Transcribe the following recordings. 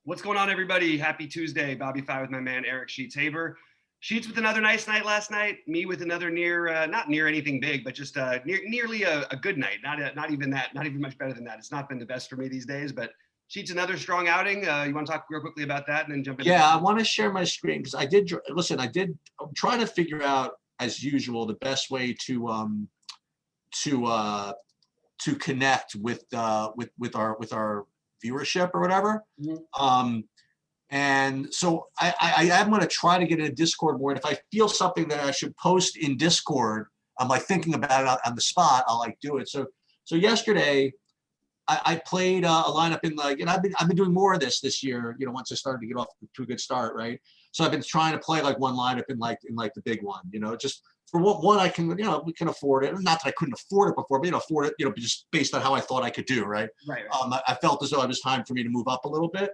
What's going on, everybody? Happy Tuesday. BobbyFi with my man, Eric Sheets-Haber. Sheets with another nice night last night. Me with another not near anything big, but just nearly a good night. Not even much better than that. It's not been the best for me these days, but Sheets, another strong outing. You want to talk real quickly about that and then jump in? Yeah, I want to share my screen because I'm trying to figure out, as usual, the best way to connect with our viewership or whatever. Mm-hmm. And so I am going to try to get in a Discord board. If I feel something that I should post in Discord, I'm like thinking about it on the spot, I'll like do it. So yesterday I played a lineup in and I've been doing more of this year, once I started to get off to a good start, right? So I've been trying to play like one lineup in the big one, just for one I can, we can afford it. Not that I couldn't afford it before, but afford it, just based on how I thought I could do, right? Right. I felt as though it was time for me to move up a little bit.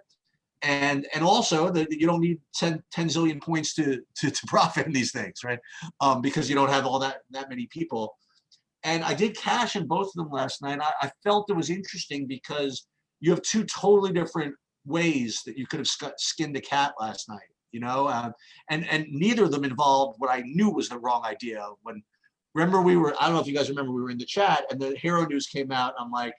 And also that you don't need 10 zillion points to profit in these things, right? Because you don't have all that many people. And I did cash in both of them last night. I felt it was interesting because you have two totally different ways that you could have skinned a cat last night, and neither of them involved what I knew was the wrong idea. Remember I don't know if you guys remember, we were in the chat and the hero news came out. And I'm like,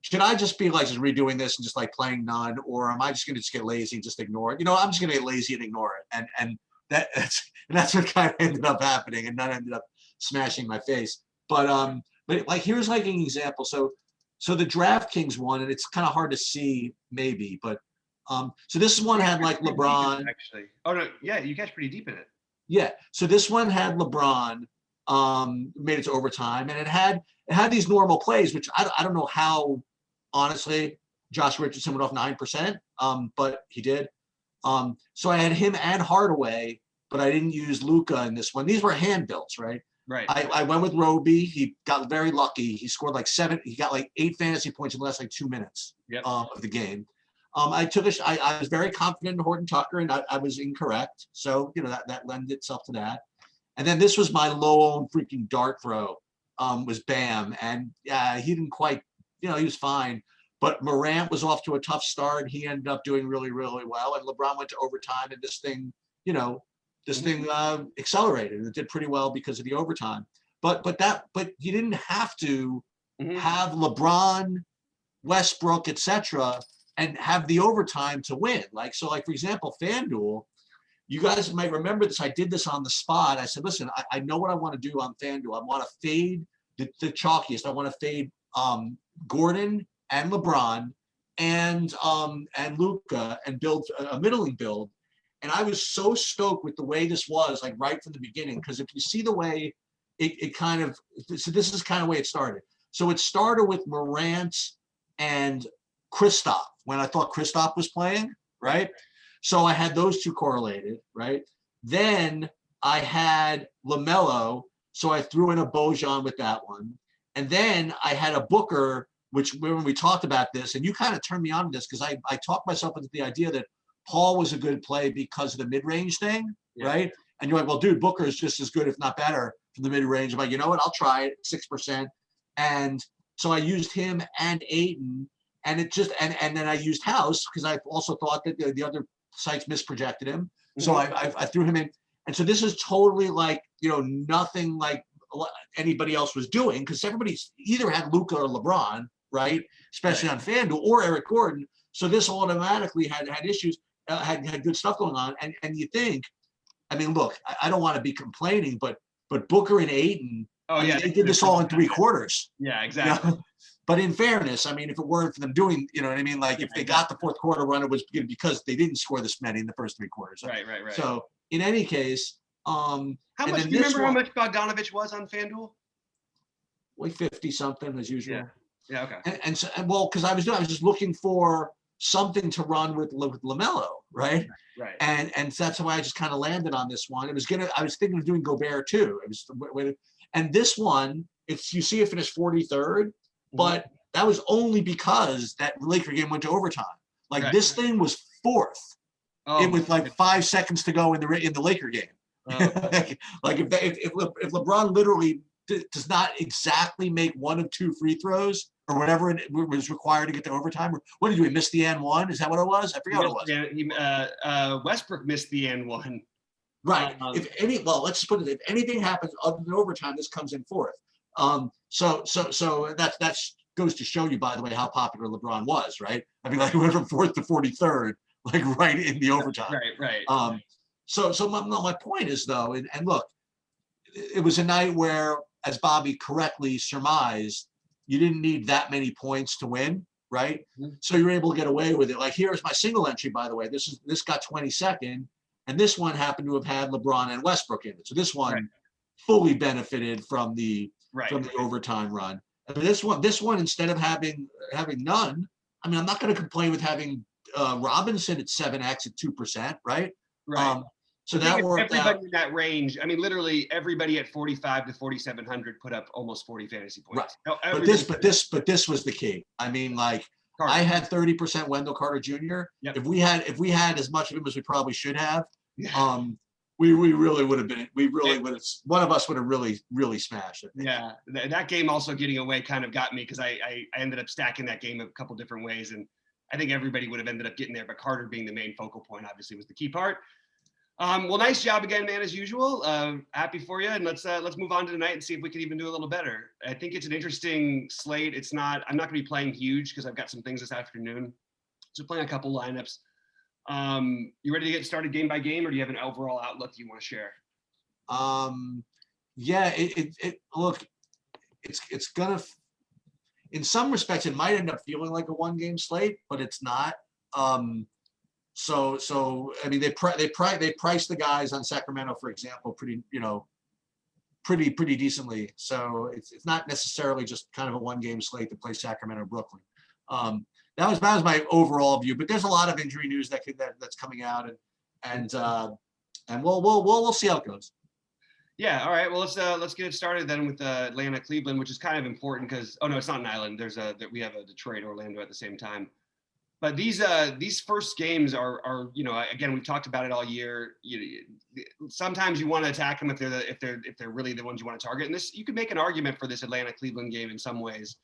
should I just be like just redoing this and just like playing none, or am I just going to get lazy and just ignore it? I'm just going to get lazy and ignore it, and that's what kind of ended up happening, and none ended up smashing my face. But like here's like an example. So the DraftKings one, and it's kind of hard to see maybe, but so this one had like LeBron. Actually, oh no, yeah, you catch pretty deep in it. Yeah, so this one had LeBron. Made it to overtime, and it had these normal plays, which I don't know how. Honestly, Josh Richardson went off 9%, but he did. So I had him and Hardaway, but I didn't use Luka in this one. These were hand builds, right? Right. I went with Roby. He got very lucky. He scored like 7. He got like 8 fantasy points in the last like 2 minutes of the game. I was very confident in Horton Tucker, and I was incorrect. So that lended itself to that. And then this was my low-owned freaking dart throw. Was Bam, and he didn't quite. He was fine, but Morant was off to a tough start. He ended up doing really, really well, and LeBron went to overtime, and this thing, accelerated, and it did pretty well because of the overtime. But you didn't have to have LeBron, Westbrook, etc., and have the overtime to win. Like for example, FanDuel. You guys might remember this. I did this on the spot. I said, listen, I know what I want to do on FanDuel. I want to fade the chalkiest. I want to fade Gordon and LeBron and Luka and build a middling build. And I was so stoked with the way this was, like right from the beginning, because if you see the way it kind of, so this is kind of the way it started. So it started with Morant and Kristaps when I thought Kristaps was playing, right? So I had those two correlated, right? Then I had LaMelo, so I threw in a Bojan with that one. And then I had a Booker, which when we talked about this, and you kind of turned me on to this because I talked myself into the idea that Paul was a good play because of the mid-range thing, right? And you're like, well, dude, Booker is just as good, if not better, from the mid-range. I'm like, you know what? I'll try it, 6%. And so I used him and Ayton, and it just and then I used House because I also thought that the other sites misprojected him. So I threw him in. And so this is totally like, nothing like anybody else was doing, because everybody either had Luka or LeBron, right? Especially on FanDuel, or Eric Gordon. So this automatically had issues, had good stuff going on. And you think, I mean, look, I don't want to be complaining, but Booker and Ayton, they did this all in 3 quarters. Yeah, exactly. But in fairness, I mean, if it weren't for them doing, you know what I mean? Like if they got the fourth quarter run, it was because they didn't score this many in the first 3 quarters. Right. So in any case, how much? Do you remember how much Bogdanovich was on FanDuel? Like 50 something as usual. Yeah. Okay. And so because I was just looking for something to run with LaMelo, right? Right. And that's why I just kind of landed on this one. I was thinking of doing Gobert too. And this one, you see it finished 43rd, but that was only because that Laker game went to overtime. Like this thing was 4th. It was like 5 seconds to go in the Laker game. Like if LeBron literally does not exactly make one of two free throws or whatever it was required to get to overtime. What did we miss the and one? Is that what it was? I forgot what it was. Westbrook missed the and one. Right. Let's put it. If anything happens other than overtime, this comes in fourth. So that's goes to show you, by the way, how popular LeBron was, right? I mean, like, he went from fourth to 43rd, like right in the overtime. Right. So my point is, though, and look, it was a night where, as Bobby correctly surmised, you didn't need that many points to win, right? Mm-hmm. So you're able to get away with it. Like, here's my single entry, by the way. This got 22nd, and this one happened to have had LeBron and Westbrook in it. So this one fully benefited from the overtime run. I mean, this one instead of having none, I mean, I'm not going to complain with having Robinson at 7x at 2%, right? Right. So that worked everybody out. in that range. I mean, literally everybody at 45 to 4,700 put up almost 40 fantasy points. Right. No, but this was the key. I mean, like, Carter. I had 30% Wendell Carter Jr. Yep. If we had as much of him as we probably should have, we really would have been. We really would have. One of us would have really smashed it. Yeah, that game also getting away kind of got me because I ended up stacking that game a couple different ways, and I think everybody would have ended up getting there, but Carter being the main focal point obviously was the key part. Well, nice job again, man, as usual. Happy for you, and let's move on to tonight and see if we can even do a little better. I think it's an interesting slate. I'm not going to be playing huge because I've got some things this afternoon, so playing a couple lineups. You ready to get started game by game, or do you have an overall outlook you want to share? Yeah, look, it's gonna, in some respects, it might end up feeling like a one-game slate, but it's not. So I mean, they priced the guys on Sacramento, for example, pretty decently. So it's not necessarily just kind of a one-game slate to play Sacramento, Brooklyn. That was my overall view, but there's a lot of injury news that's coming out, and we'll see how it goes. Yeah. All right. Well, let's get it started then with Atlanta, Cleveland, which is kind of important because it's not an island. We have a Detroit, Orlando at the same time. But these first games are again, we've talked about it all year. Sometimes you want to attack them if they're really the ones you want to target. And this, you could make an argument for this Atlanta Cleveland game in some ways,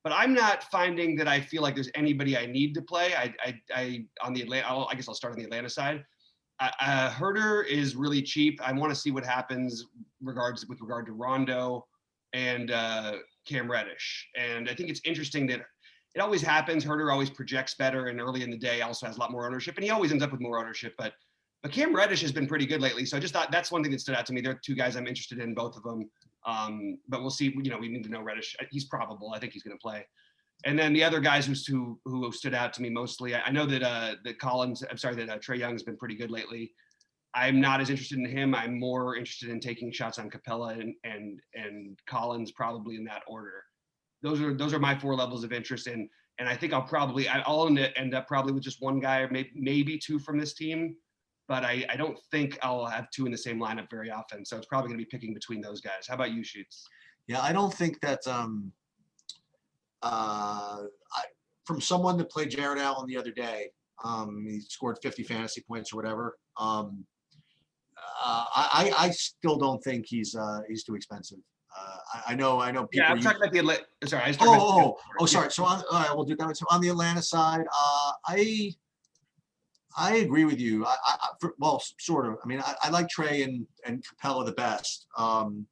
but I'm not finding that I feel like there's anybody I need to play. I guess I'll start on the Atlanta side. Herder is really cheap. I want to see what happens with regard to Rondo and Cam Reddish. And I think it's interesting that it always happens. Herder always projects better, and early in the day also has a lot more ownership, and he always ends up with more ownership. But Cam Reddish has been pretty good lately. So I just thought that's one thing that stood out to me. There are two guys I'm interested in, both of them. But we'll see. We need to know Reddish. He's probable. I think he's going to play. And then the other guys who stood out to me mostly, I know that Trae Young's been pretty good lately. I'm not as interested in him. I'm more interested in taking shots on Capella and Collins, probably in that order. Those are my four levels of interest, and I think I'll end up probably with just one guy or maybe two from this team, but I don't think I'll have two in the same lineup very often. So it's probably going to be picking between those guys. How about you, Sheets? Yeah, I don't think that from someone that played Jared Allen the other day, he scored 50 fantasy points or whatever. I still don't think he's too expensive. I know people. Yeah, I'm talking about the Atlanta. Sorry, sorry. So all right, we'll do that. So on the Atlanta side, I agree with you. Sort of. I mean, I like Trae and Capella the best. I'm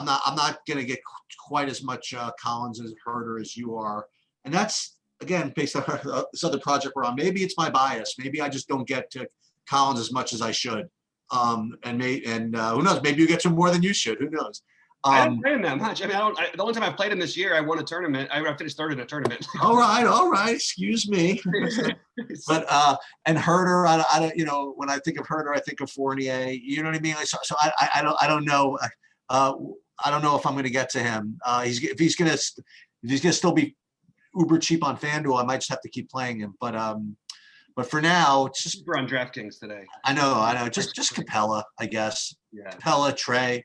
not going to get quite as much Collins as Herder as you are, and that's again based on this other project we're on. Maybe it's my bias. Maybe I just don't get to Collins as much as I should. And who knows? Maybe you get to more than you should. Who knows? I don't play him that much. I mean, the only time I've played him this year, I won a tournament. I finished third in a tournament. All right. Excuse me. But and Herder, I don't. When I think of Herder, I think of Fournier. You know what I mean? So I don't know. I don't know if I'm going to get to him. If he's going to still be uber cheap on FanDuel, I might just have to keep playing him. But for now, it's just we're on DraftKings today. I know. Just Capella, I guess. Yeah. Capella, Trae.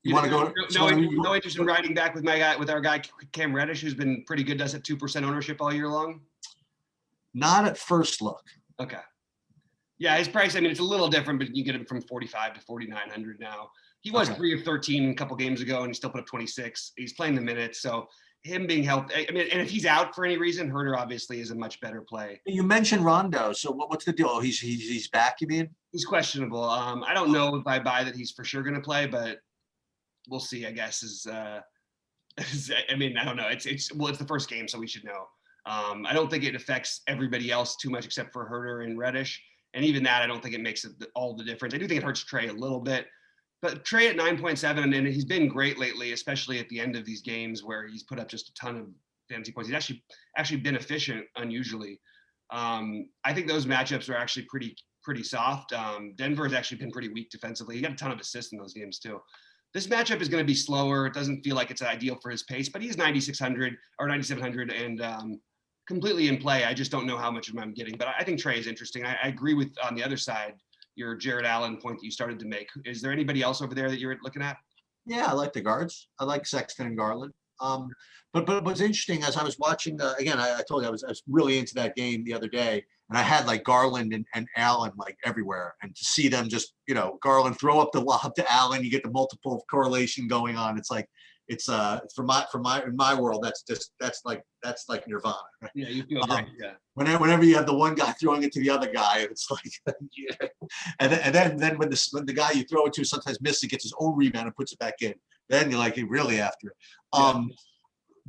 You want to go? No interest in riding back with our guy Cam Reddish, who's been pretty good. Does at 2% ownership all year long. Not at first look. Okay. Yeah, his price. I mean, it's a little different, but you get him from 45 to 4,900 now. He was Okay. 3 of 13 a couple games ago, and he still put up 26. He's playing the minutes, so him being healthy. I mean, and if he's out for any reason, Herder obviously is a much better play. You mentioned Rondo, so what's the deal? He's back, you mean? He's questionable. I don't know if I buy that he's for sure going to play, but we'll see. I guess I mean, I don't know. It's the first game, so we should know. I don't think it affects everybody else too much except for Herder and Reddish, and even that I don't think it makes all the difference. I do think it hurts Trey a little bit. But Trey at 9.7, and he's been great lately, especially at the end of these games where he's put up just a ton of fantasy points. He's actually been efficient unusually. I think those matchups are actually pretty soft. Denver has actually been pretty weak defensively. He got a ton of assists in those games too. This matchup is going to be slower. It doesn't feel like it's ideal for his pace, but he's 9,600 or 9,700 and completely in play. I just don't know how much of him I'm getting, but I think Trey is interesting. I agree with on the other side your Jared Allen point that you started to make. Is there anybody else over there that you're looking at? Yeah, I like the guards. I like Sexton and Garland. But what's interesting as I was watching, again, I told you I was really into that game the other day, and I had like Garland and Allen like everywhere, and to see them just, Garland throw up the lob to Allen, you get the multiple correlation going on. It's like, it's in my world, that's like nirvana. Right? Yeah, you feel great. Yeah. Whenever you have the one guy throwing it to the other guy, it's like, yeah. And then when the guy you throw it to sometimes misses, he gets his own rebound and puts it back in. Then you're like really after it. Yeah.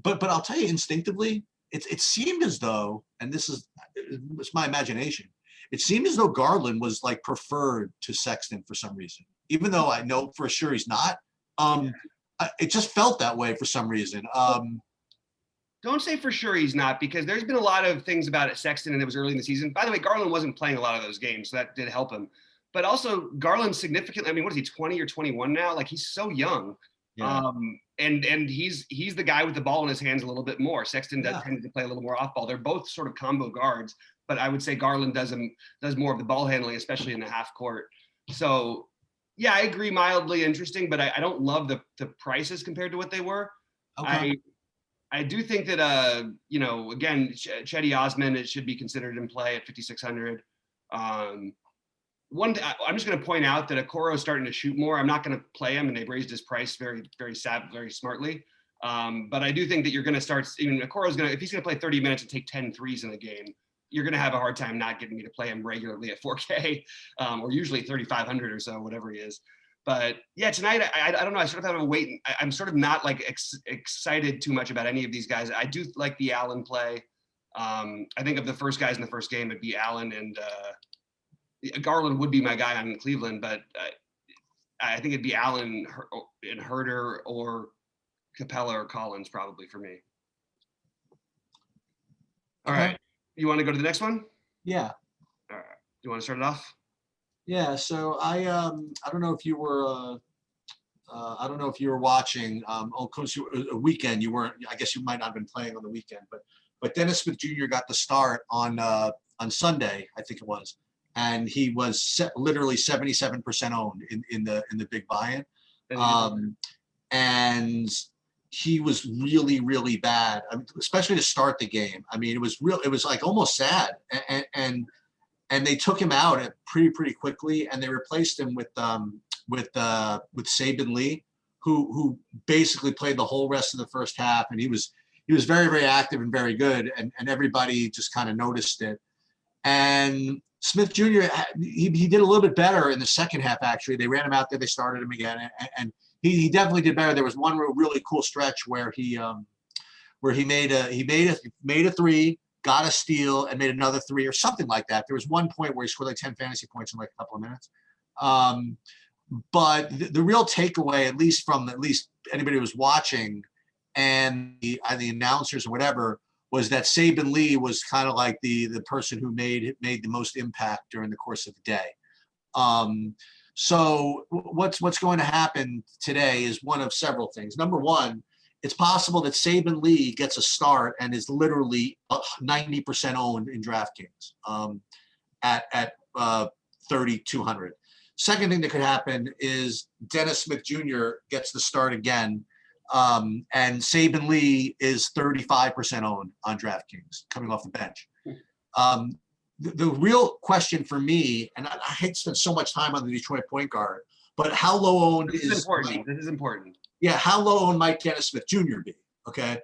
But I'll tell you instinctively, it seemed as though, and it's my imagination, it seemed as though Garland was like preferred to Sexton for some reason, even though I know for sure he's not. It just felt that way for some reason. Don't say for sure he's not, because there's been a lot of things about it Sexton, and it was early in the season. By the way, Garland wasn't playing a lot of those games, so that did help him. But also Garland significantly, I mean, what is he, 20 or 21 now? Like, he's so young. Yeah. And he's the guy with the ball in his hands a little bit more. Sexton does Yeah. tend to play a little more off ball. They're both sort of combo guards, but I would say Garland does more of the ball handling, especially in the half court. So yeah, I agree, mildly interesting, but I don't love the prices compared to what they were. Okay. I do think that again, Chetty Osman, it should be considered in play at 5,600. I'm just going to point out that Okoro is starting to shoot more. I'm not going to play him, and they've raised his price very, very very smartly. But I do think that you're going to start. Even Okoro's going to, if he's going to play 30 minutes and take 10 threes in a game, you're going to have a hard time not getting me to play him regularly at 4K, or usually 3,500 or so, whatever he is. But yeah, tonight, I don't know. I sort of have a wait. I'm sort of not like excited too much about any of these guys. I do like the Allen play. I think of the first guys in the first game, it'd be Allen, and Garland would be my guy on Cleveland, but I think it'd be Allen and Herder or Capella or Collins probably for me. All right. You want to go to the next one? Yeah. All right. You want to start it off? Yeah. So I don't know if you were watching. Of course, a weekend you weren't. I guess you might not have been playing on the weekend, but Dennis Smith Jr. got the start on Sunday, I think it was, and he was literally 77% owned in the big buy-in, and he was really, really bad. I mean, especially to start the game. I mean, it was like almost sad, and they took him out pretty quickly, and they replaced him with Sabin Lee, who basically played the whole rest of the first half, and he was very, very active and very good, and everybody just kind of noticed it. And Smith Jr. he did a little bit better in the second half. Actually, they ran him out there, they started him again, and he definitely did better. There was one really cool stretch where he made a three, got a steal, and made another three or something like that. There was one point where he scored like 10 fantasy points in like a couple of minutes. But the real takeaway, at least anybody who was watching and the announcers or whatever, was that Sabin Lee was kind of like the person who made the most impact during the course of the day. So what's going to happen today is one of several things. Number one, it's possible that Sabin Lee gets a start and is literally 90% owned in DraftKings at 3,200. Second thing that could happen is Dennis Smith Jr. gets the start again, and Sabin Lee is 35% owned on DraftKings coming off the bench. The real question for me, and I hate to spend so much time on the Detroit point guard, But how low owned This is important. This is important. Yeah, how low owned might Dennis Smith Jr. be? Okay,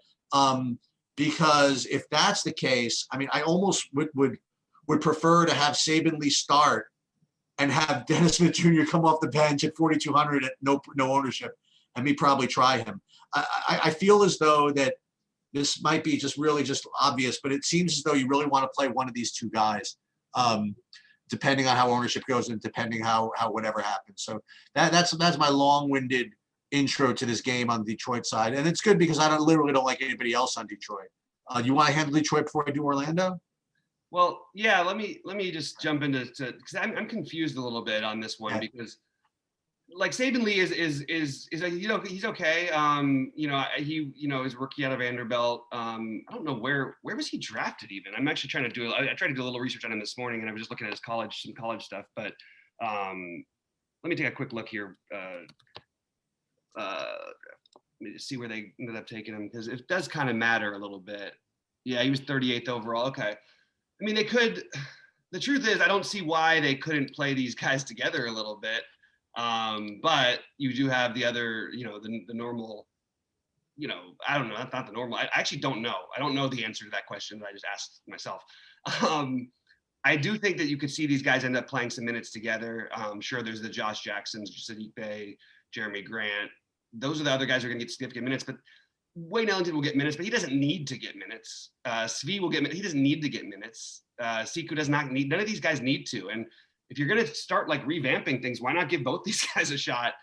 because if that's the case, I mean, I almost would prefer to have Saban Lee start and have Dennis Smith Jr. come off the bench at 4,200 at no ownership, and me probably try him. I feel as though that this might be just really just obvious, but it seems as though you really want to play one of these two guys, depending on how ownership goes and depending how whatever happens. So that's my long-winded intro to this game on the Detroit side, and it's good because I literally don't like anybody else on Detroit. You want to handle Detroit before I do Orlando? Well, yeah. Let me just jump into because I'm confused a little bit on this one because like Saban Lee is he's okay. His rookie out of Vanderbilt. I don't know where was he drafted even. I'm actually trying to do I tried to do a little research on him this morning and I was just looking at some college stuff. But let me take a quick look here. Let me just see where they ended up taking him because it does kind of matter a little bit. Yeah, he was 38th overall. Okay. I mean, the truth is, I don't see why they couldn't play these guys together a little bit. But you do have the other, the normal, I don't know, that's not the normal. I actually don't know. I don't know the answer to that question that I just asked myself. I do think that you could see these guys end up playing some minutes together. Sure, there's the Josh Jacksons, Sadiq Bey, Jeremy Grant. Those are the other guys who are going to get significant minutes, but Wayne Ellington will get minutes, but he doesn't need to get minutes. Svi will get minutes. He doesn't need to get minutes. Siku does not need, none of these guys need to. And if you're going to start like revamping things, why not give both these guys a shot?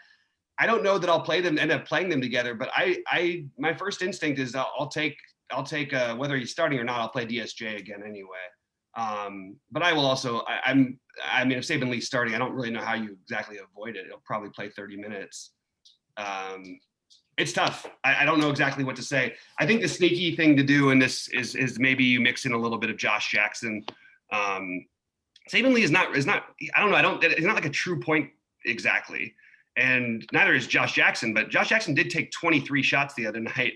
I don't know that I'll end up playing them together, but my first instinct is I'll take whether he's starting or not, I'll play DSJ again anyway. But I will also, I mean, if Saban Lee's starting, I don't really know how you exactly avoid it. He'll probably play 30 minutes. It's tough. I don't know exactly what to say. I think the sneaky thing to do in this is maybe you mix in a little bit of Josh Jackson. Saban Lee is not, I don't know. He's not like a true point exactly. And neither is Josh Jackson, but Josh Jackson did take 23 shots the other night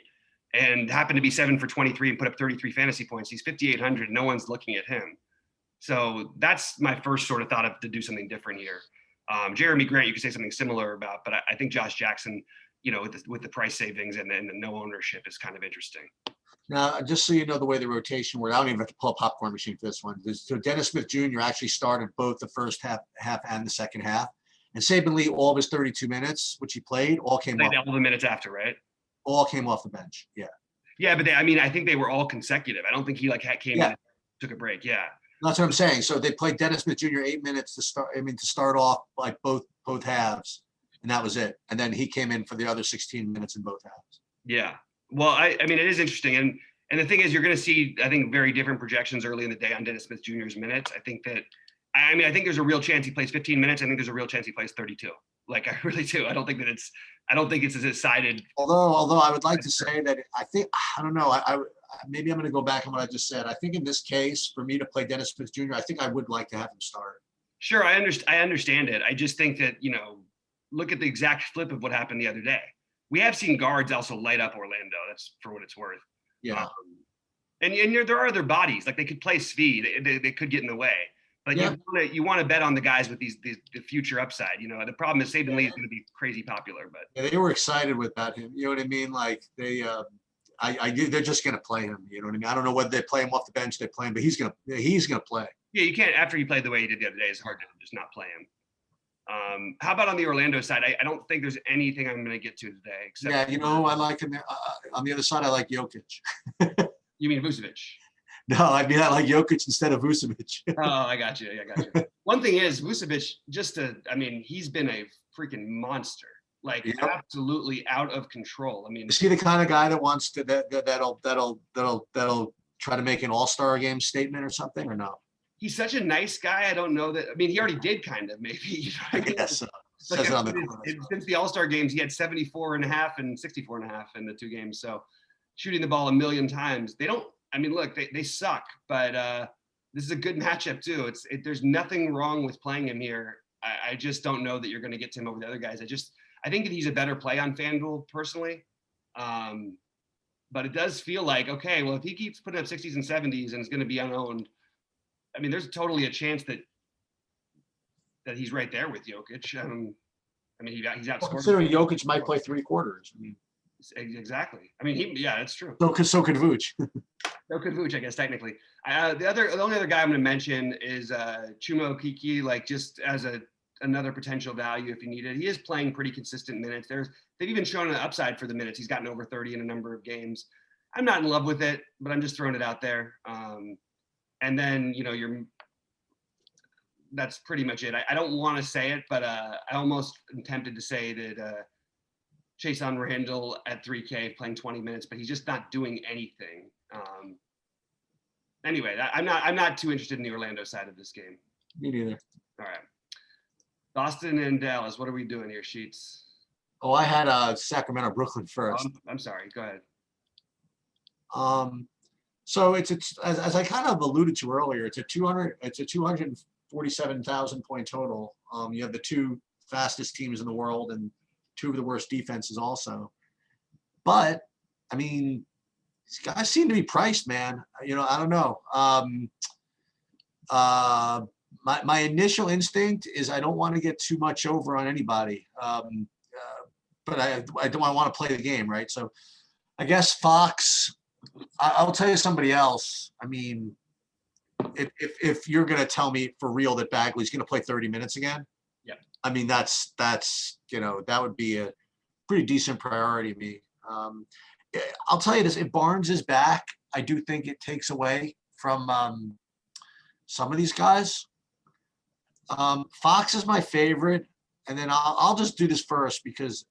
and happened to be 7 for 23 and put up 33 fantasy points. He's 5,800. No one's looking at him. So that's my first sort of thought of to do something different here. Jeremy Grant, you could say something similar about, but I think Josh Jackson, with the price savings and the no ownership is kind of interesting. Now, just so you know the way the rotation worked, I don't even have to pull a popcorn machine for this one. So Dennis Smith Jr. actually started both the first half and the second half. And Saban Lee, all of his 32 minutes, which he played, all came off. All the minutes after, right? All came off the bench, yeah. Yeah, but I think they were all consecutive. I don't think he came in and took a break, yeah. That's what I'm saying. So they played Dennis Smith Jr. 8 minutes to start off like both halves, and that was it. And then he came in for the other 16 minutes in both halves. Yeah. Well, I mean, it is interesting. And the thing is, you're going to see, I think, very different projections early in the day on Dennis Smith Jr.'s minutes. I think there's a real chance he plays 15 minutes. I think there's a real chance he plays 32. Like, I really do. I don't think it's as decided. Although I would like to say that I don't know. Maybe I'm going to go back on what I just said. I think in this case, for me to play Dennis Smith Jr., I think I would like to have him start. Sure, I understand it. I just think that, look at the exact flip of what happened the other day. We have seen guards also light up Orlando. That's for what it's worth. Yeah. And there are other bodies. Like they could play Svi. They could get in the way. But you want to bet on the guys with the future upside. The problem is Saban Lee is going to be crazy popular. But yeah, they were excited about him. You know what I mean? Like they're just going to play him. You know what I mean? I don't know whether they play him off the bench, they play him, but he's going to play. Yeah, you can't. After he played the way he did the other day, it's hard to just not play him. How about on the Orlando side? I don't think there's anything I'm going to get to today. Except I like him. On the other side, I like Jokic. You mean Vucevic? No, I like Jokic instead of Vucevic. Oh, I got you. One thing is Vucevic, he's been a freaking monster. Like absolutely out of control. I mean, is he the kind of guy that wants to that'll try to make an all-star game statement or something, or no? He's such a nice guy. I don't know that. I mean, he already did kind of, maybe. I guess so. Since the All-Star games, he had 74.5 and 64.5 in the two games. So shooting the ball a million times. Look, they suck, but this is a good matchup too. There's nothing wrong with playing him here. I just don't know that you're going to get to him over the other guys. I think that he's a better play on FanDuel personally. But it does feel like, okay, well, if he keeps putting up 60s and 70s and is going to be unowned, there's totally a chance that he's right there with Jokic. I mean, he's Well, outscored. considering Jokic might play 3/4. I mean, exactly. I mean, yeah, that's true. So could Vooch. So could Vooch, I guess, technically. The only other guy I'm going to mention is Chuma Okeke, like just as another potential value if you need it. He is playing pretty consistent minutes. They've even shown an upside for the minutes. He's gotten over 30 in a number of games. I'm not in love with it, but I'm just throwing it out there. And then, that's pretty much it. I don't want to say it, but I almost am tempted to say that Chason Randall at 3K playing 20 minutes, but he's just not doing anything. Anyway, I'm not too interested in the Orlando side of this game. Me neither. All right. Boston and Dallas. What are we doing here, Sheets? Oh, I had Sacramento, Brooklyn first. I'm sorry. Go ahead. So it's as I kind of alluded to earlier, it's a 247,000 point total. You have the two fastest teams in the world and two of the worst defenses also. But I mean, these guys seem to be priced, man. I don't know. My initial instinct is I don't want to get too much over on anybody. But I don't want to play the game, right? So I guess Fox. I'll tell you somebody else. I mean, if you're going to tell me for real that Bagley's going to play 30 minutes again, yeah. I mean that's that would be a pretty decent priority to me. I'll tell you this: if Barnes is back, I do think it takes away from some of these guys. Fox is my favorite, and then I'll just do this first because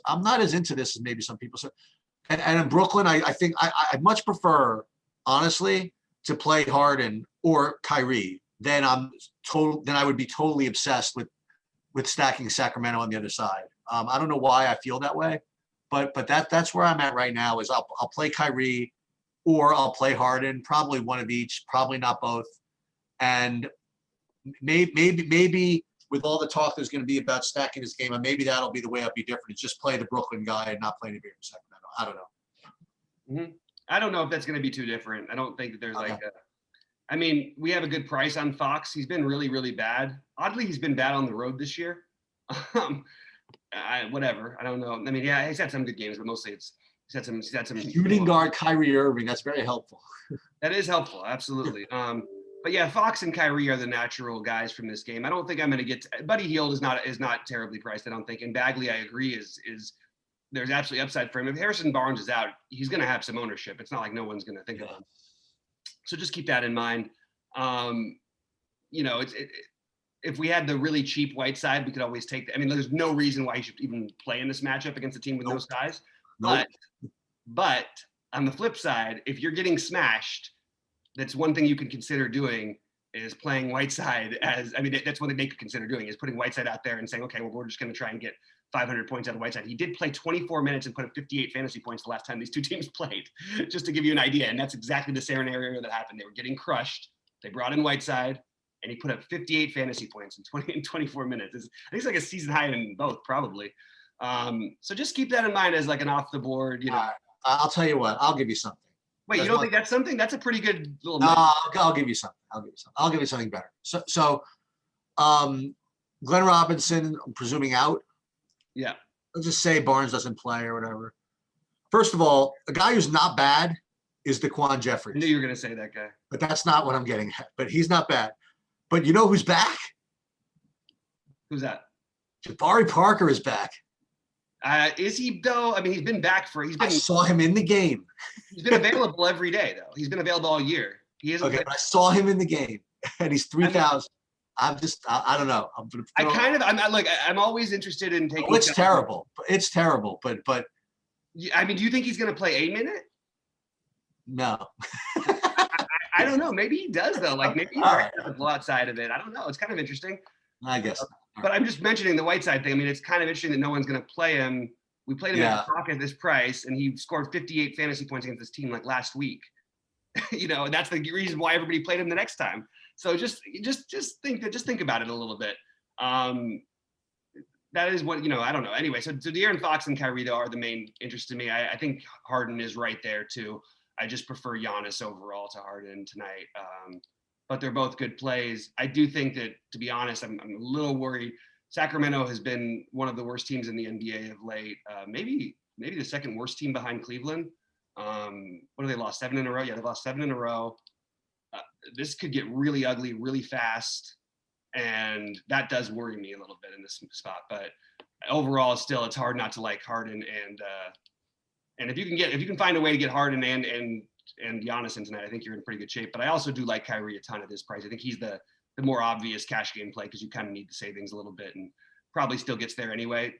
I'm not as into this as maybe some people. So, and in Brooklyn, I think I'd much prefer, honestly, to play Harden or Kyrie than I would be totally obsessed with stacking Sacramento on the other side. I don't know why I feel that way, but that's where I'm at right now. Is I'll play Kyrie or I'll play Harden, probably one of each, probably not both, and maybe with all the talk there's going to be about stacking this game, and maybe that'll be the way I'll be different. It's just play the Brooklyn guy and not play anybody from Sacramento. I don't know. Mm-hmm. I don't know if that's going to be too different. I don't think that there's I mean, we have a good price on Fox. He's been really, really bad. Oddly, he's been bad on the road this year. Whatever. I don't know. I mean, yeah, he's had some good games, but mostly he's had some shooting guard Kyrie Irving. That's very helpful. That is helpful. Absolutely. But yeah, Fox and Kyrie are the natural guys from this game. I don't think I'm going to get Buddy Hield is not terribly priced. I don't think. And Bagley, I agree, is there's absolutely upside for him. If Harrison Barnes is out, he's going to have some ownership. It's not like no one's going to think of him. So just keep that in mind. If we had the really cheap Whiteside, we could always take that. I mean, there's no reason why he should even play in this matchup against a team with those guys. But on the flip side, if you're getting smashed, that's one thing you can consider doing is playing Whiteside that's one thing they could consider doing is putting Whiteside out there and saying, okay, well, we're just going to try and get 500 points out of Whiteside. He did play 24 minutes and put up 58 fantasy points the last time these two teams played, just to give you an idea. And that's exactly the scenario that happened. They were getting crushed. They brought in Whiteside, and he put up 58 fantasy points in 24 minutes. I think it's like a season high in both, probably. So just keep that in mind as like an off the board. I'll tell you what. I'll give you something. Wait, you don't think that's something? That's a pretty good little. No, I'll give you something. I'll give you something better. So, Glenn Robinson, I'm presuming out. Yeah. Let's just say Barnes doesn't play or whatever. First of all, a guy who's not bad is Daquan Jeffries. I knew you were going to say that guy. But that's not what I'm getting at. But he's not bad. But you know who's back? Who's that? Jabari Parker is back. Is he though? I mean, he's been back I saw him in the game. He's been available every day though. He's been available all year. He isn't. Okay, but I saw him in the game, and he's 3,000. I don't know. I'm always interested in taking. Oh, it's terrible. It's terrible. But. I mean, do you think he's going to play a minute? No. I don't know. Maybe he does though. Like maybe he's right on the blowout side of it. I don't know. It's kind of interesting. I guess. But I'm just mentioning the Whiteside thing. I mean, it's kind of interesting that no one's going to play him. We played him at this price, and he scored 58 fantasy points against this team like last week. And that's the reason why everybody played him the next time. So just think about it a little bit. That is what I don't know. Anyway, so De'Aaron Fox and Kyrie though are the main interest to me. I think Harden is right there too. I just prefer Giannis overall to Harden tonight. But they're both good plays. I do think that, to be honest, I'm a little worried. Sacramento has been one of the worst teams in the NBA of late. Maybe the second worst team behind Cleveland. What have they lost? 7 in a row? Yeah, they lost 7 in a row. This could get really ugly really fast, and that does worry me a little bit in this spot. But overall, still, it's hard not to like Harden, and if you can find a way to get Harden and Giannis in tonight, I think you're in pretty good shape. But I also do like Kyrie a ton at this price. I think he's the more obvious cash game play because you kind of need the savings a little bit, and probably still gets there anyway.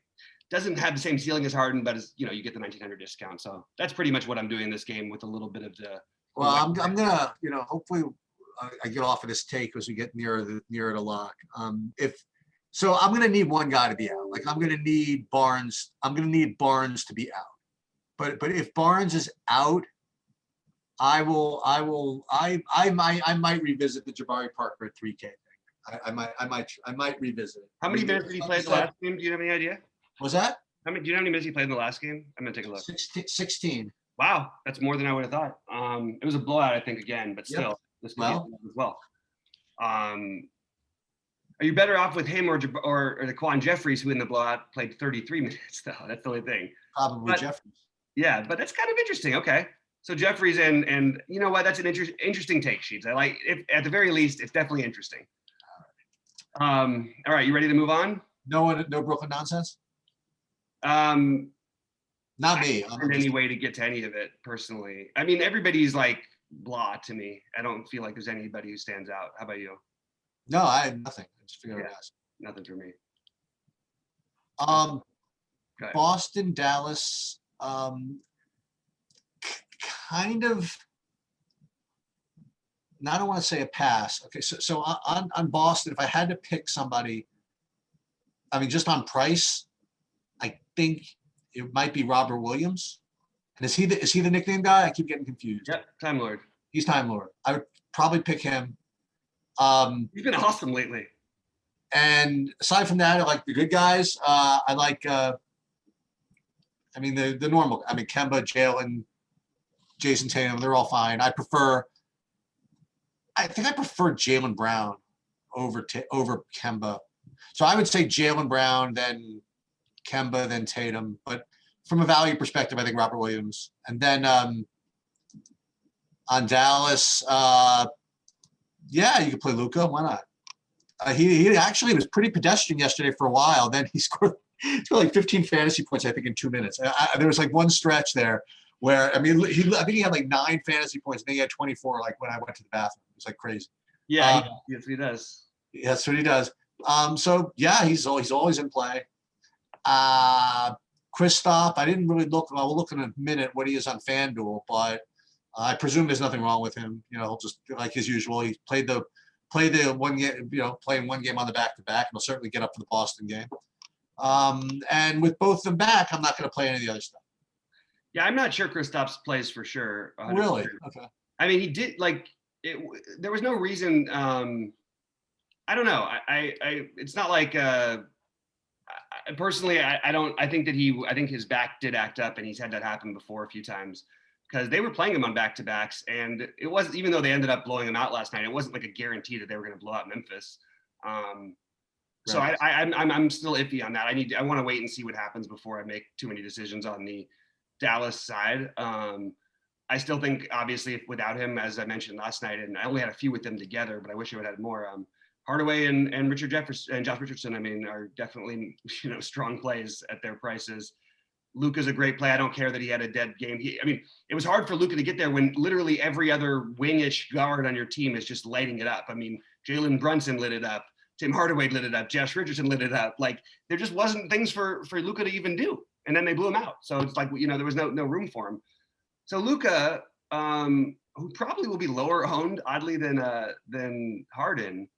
Doesn't have the same ceiling as Harden, but you get the 1900 discount. So that's pretty much what I'm doing in this game with a little bit of the. Well, I'm gonna, hopefully I get off of this take as we get nearer the lock. So I'm gonna need one guy to be out. Like I'm gonna need Barnes. I'm gonna need Barnes to be out. But if Barnes is out, I might revisit the Jabari Parker at 3K thing. I might revisit it. How many minutes did he play in the last game? Do you have any idea? Was that? Do you know how many minutes he played in the last game? I'm gonna take a look. 16. Wow, that's more than I would have thought. It was a blowout, I think, again, but still, Yep. this could be as well. Are you better off with him or the Quan Jeffries, who in the blowout played 33 minutes though? That's the only thing. Probably Jeffries. Yeah, but that's kind of interesting. Okay, so Jeffries and you know what? That's an interesting take, Sheets. I like it. At the very least, it's definitely interesting. All right, you ready to move on? No Brooklyn nonsense. Not me. Any way to get to any of it personally. I mean, everybody's like blah to me. I don't feel like there's anybody who stands out. How about you? No, I had nothing. I just figured it out. Nothing for me. Boston, Dallas, kind of. Now I don't want to say a pass. Okay, so on Boston, if I had to pick somebody, I mean, just on price, I think it might be Robert Williams. And is he the nickname guy? I keep getting confused. Yep, Time Lord. He's Time Lord. I would probably pick him. He's been awesome lately. And aside from that, I like the good guys. I like, the normal. I mean, Kemba, Jalen, Jason Tatum, they're all fine. I think I prefer Jaylen Brown over Kemba. So I would say Jaylen Brown, then Kemba, then Tatum. But from a value perspective, I think Robert Williams. And then on Dallas, you could play Luka. Why not? He actually was pretty pedestrian yesterday for a while. Then he scored like 15 fantasy points, I think, in 2 minutes. There was like one stretch there where, I think he had like 9 fantasy points, and then he had 24 like when I went to the bathroom. It was like crazy. Yeah, that's what he does. That's what he does. He's always in play. Kristaps, I didn't really look. I'll look in a minute what he is on FanDuel, but I presume there's nothing wrong with him. He'll just like his usual. He played the one game, playing one game on the back-to-back, and he'll certainly get up for the Boston game. And with both of them back, I'm not going to play any of the other stuff. Yeah, I'm not sure Kristaps plays for sure. 100%. Really? Okay. I mean, he did there was no reason. I don't know. It's not like. Personally, I think his back did act up, and he's had that happen before a few times because they were playing him on back-to-backs, and it wasn't, even though they ended up blowing him out last night, it wasn't like a guarantee that they were going to blow out Memphis. So Right. I'm still iffy on that. I want to wait and see what happens before I make too many decisions on the Dallas side. I still think, obviously, without him, as I mentioned last night, and I only had a few with them together, but I wish I would have had more. Hardaway and Richard Jefferson and Josh Richardson, are definitely strong plays at their prices. Luka's a great play. I don't care that he had a dead game. It was hard for Luka to get there when literally every other wingish guard on your team is just lighting it up. Jalen Brunson lit it up. Tim Hardaway lit it up. Josh Richardson lit it up. Like, there just wasn't things for Luka to even do. And then they blew him out. So it's like, there was no room for him. So Luka, who probably will be lower owned, oddly, than Harden,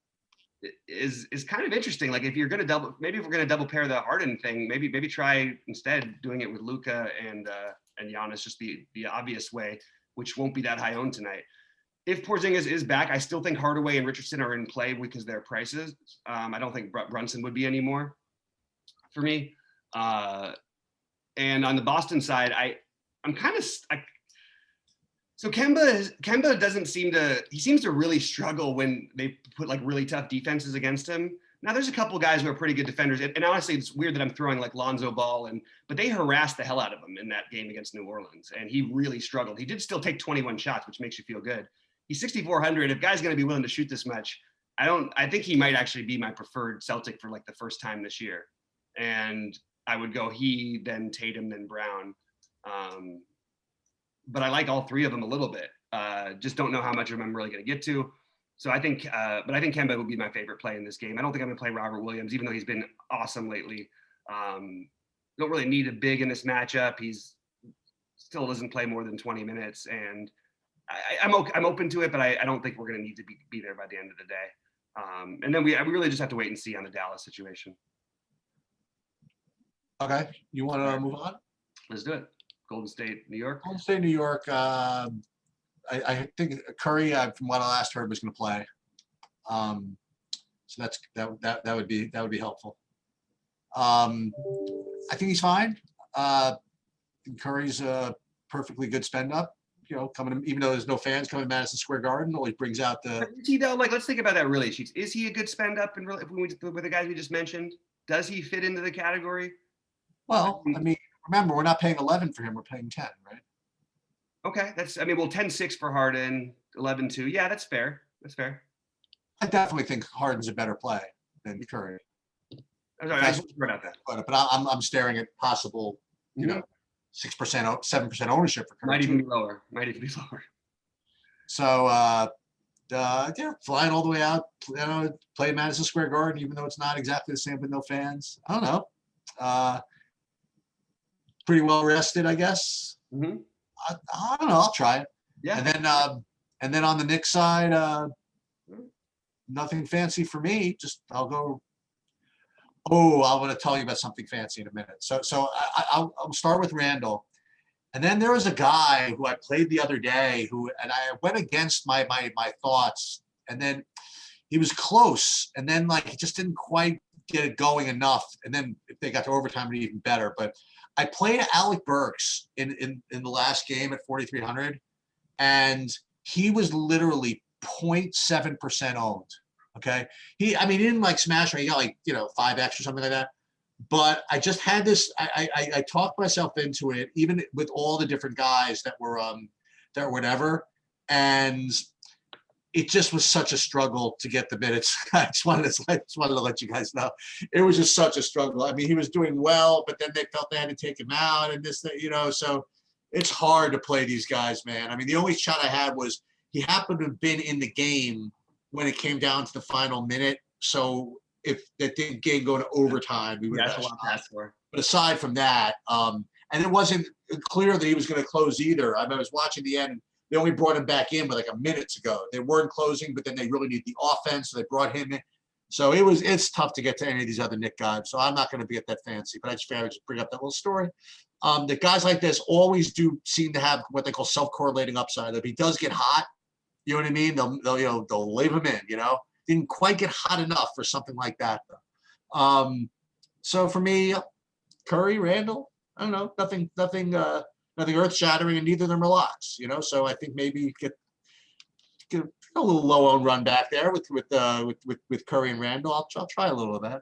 is kind of interesting. Like, if we're going to double pair the Harden thing, maybe try instead doing it with Luka and Giannis, just the obvious way, which won't be that high owned tonight. If Porzingis is back, I still think Hardaway and Richardson are in play because their prices. I don't think Brunson would be anymore for me. And on the Boston side, so Kemba doesn't seems to really struggle when they put like really tough defenses against him. Now there's a couple guys who are pretty good defenders, and honestly, it's weird that I'm throwing like Lonzo Ball, but they harassed the hell out of him in that game against New Orleans, and he really struggled. He did still take 21 shots, which makes you feel good. He's 6,400. If guys going to be willing to shoot this much, I think he might actually be my preferred Celtic for like the first time this year, and I would go he, then Tatum, then Brown. But I like all three of them a little bit. Just don't know how much of them I'm really going to get to. So I think, but I think Kemba would be my favorite play in this game. I don't think I'm going to play Robert Williams, even though he's been awesome lately. Don't really need a big in this matchup. He's still doesn't play more than 20 minutes, and I'm open to it, but I don't think we're going to need to be there by the end of the day. And then we really just have to wait and see on the Dallas situation. Okay, you want to move on? Let's do it. Golden State, New York. Golden State, New York. I think Curry, from what I last heard, was going to play. So that would be helpful. I think he's fine. Curry's a perfectly good spend up. Coming, even though there's no fans coming to Madison Square Garden, always brings out the. Is he though? Like, let's think about that really, Sheets. Is he a good spend up? And really, with the guys we just mentioned, does he fit into the category? Well, I mean, remember, we're not paying 11 for him; we're paying 10, right? Okay, well, 10-6 for Harden, 11-2. Yeah, that's fair. That's fair. I definitely think Harden's a better play than Curry. I'm sorry, I just forgot about that. But I'm staring at possible, 6%, 7% ownership for Curry. Might even be lower. So, flying all the way out, play Madison Square Garden, even though it's not exactly the same with no fans. I don't know. Pretty well rested, I guess. Mm-hmm. I don't know. I'll try it. Yeah. And then on the Knicks side, nothing fancy for me. Just I'll go. Oh, I want to tell you about something fancy in a minute. So I'll start with Randall, and then there was a guy who I played the other day and I went against my thoughts, and then he was close, and then he just didn't quite get it going enough, and then if they got to overtime, it'd be even better. But I played Alec Burks in the last game at 4,300, and he was literally 0.7% owned. Okay. He didn't smash me. He got 5X or something like that. But I just had this, I talked myself into it, even with all the different guys that were whatever. And it just was such a struggle to get the minutes. I just wanted to let you guys know. It was just such a struggle. I mean, he was doing well, but then they felt they had to take him out and this, so it's hard to play these guys, man. I mean, the only shot I had was he happened to have been in the game when it came down to the final minute. So if that game go to overtime, we would have a lot to ask for. But aside from that, and it wasn't clear that he was going to close either. I was watching the end. They only brought him back in with a minute to go. They weren't closing, but then they really need the offense, so they brought him in. So it's tough to get to any of these other Knick guys. So I'm not going to be that fancy, but I just figured I'd just bring up that little story. The guys like this always do seem to have what they call self-correlating upside. If he does get hot, you know what I mean? They'll leave him in. Didn't quite get hot enough for something like that though. So for me, Curry, Randall, I don't know, nothing earth-shattering, and neither of them are locks. So I think maybe get a little low-owned run back there with Curry and Randall. I'll try a little of that.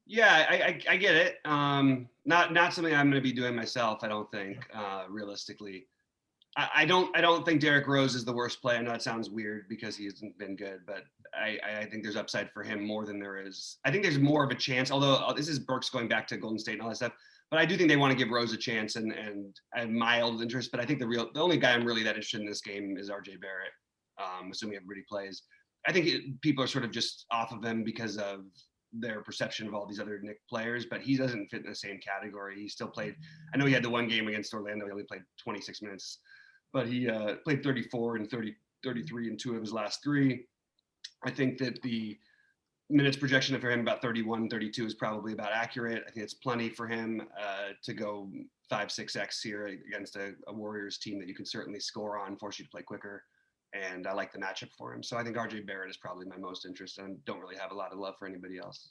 Yeah, I get it. Not something I'm going to be doing myself. I don't think realistically. I don't think Derrick Rose is the worst play. I know it sounds weird because he hasn't been good, but I think there's upside for him more than there is. I think there's more of a chance, although this is Burks going back to Golden State and all that stuff, but I do think they want to give Rose a chance, and I have mild interest, but I think the only guy I'm really that interested in this game is RJ Barrett, assuming everybody plays. I think people are sort of just off of him because of their perception of all these other Knick players, but he doesn't fit in the same category. He still played, I know he had the one game against Orlando, he only played 26 minutes, but he played 34 and 33 in 2 of his last 3. I think that the minutes projection for him about 31, 32 is probably about accurate. I think it's plenty for him to go 5-6x here against a Warriors team that you can certainly score on, force you to play quicker. And I like the matchup for him. So I think RJ Barrett is probably my most interested, and don't really have a lot of love for anybody else.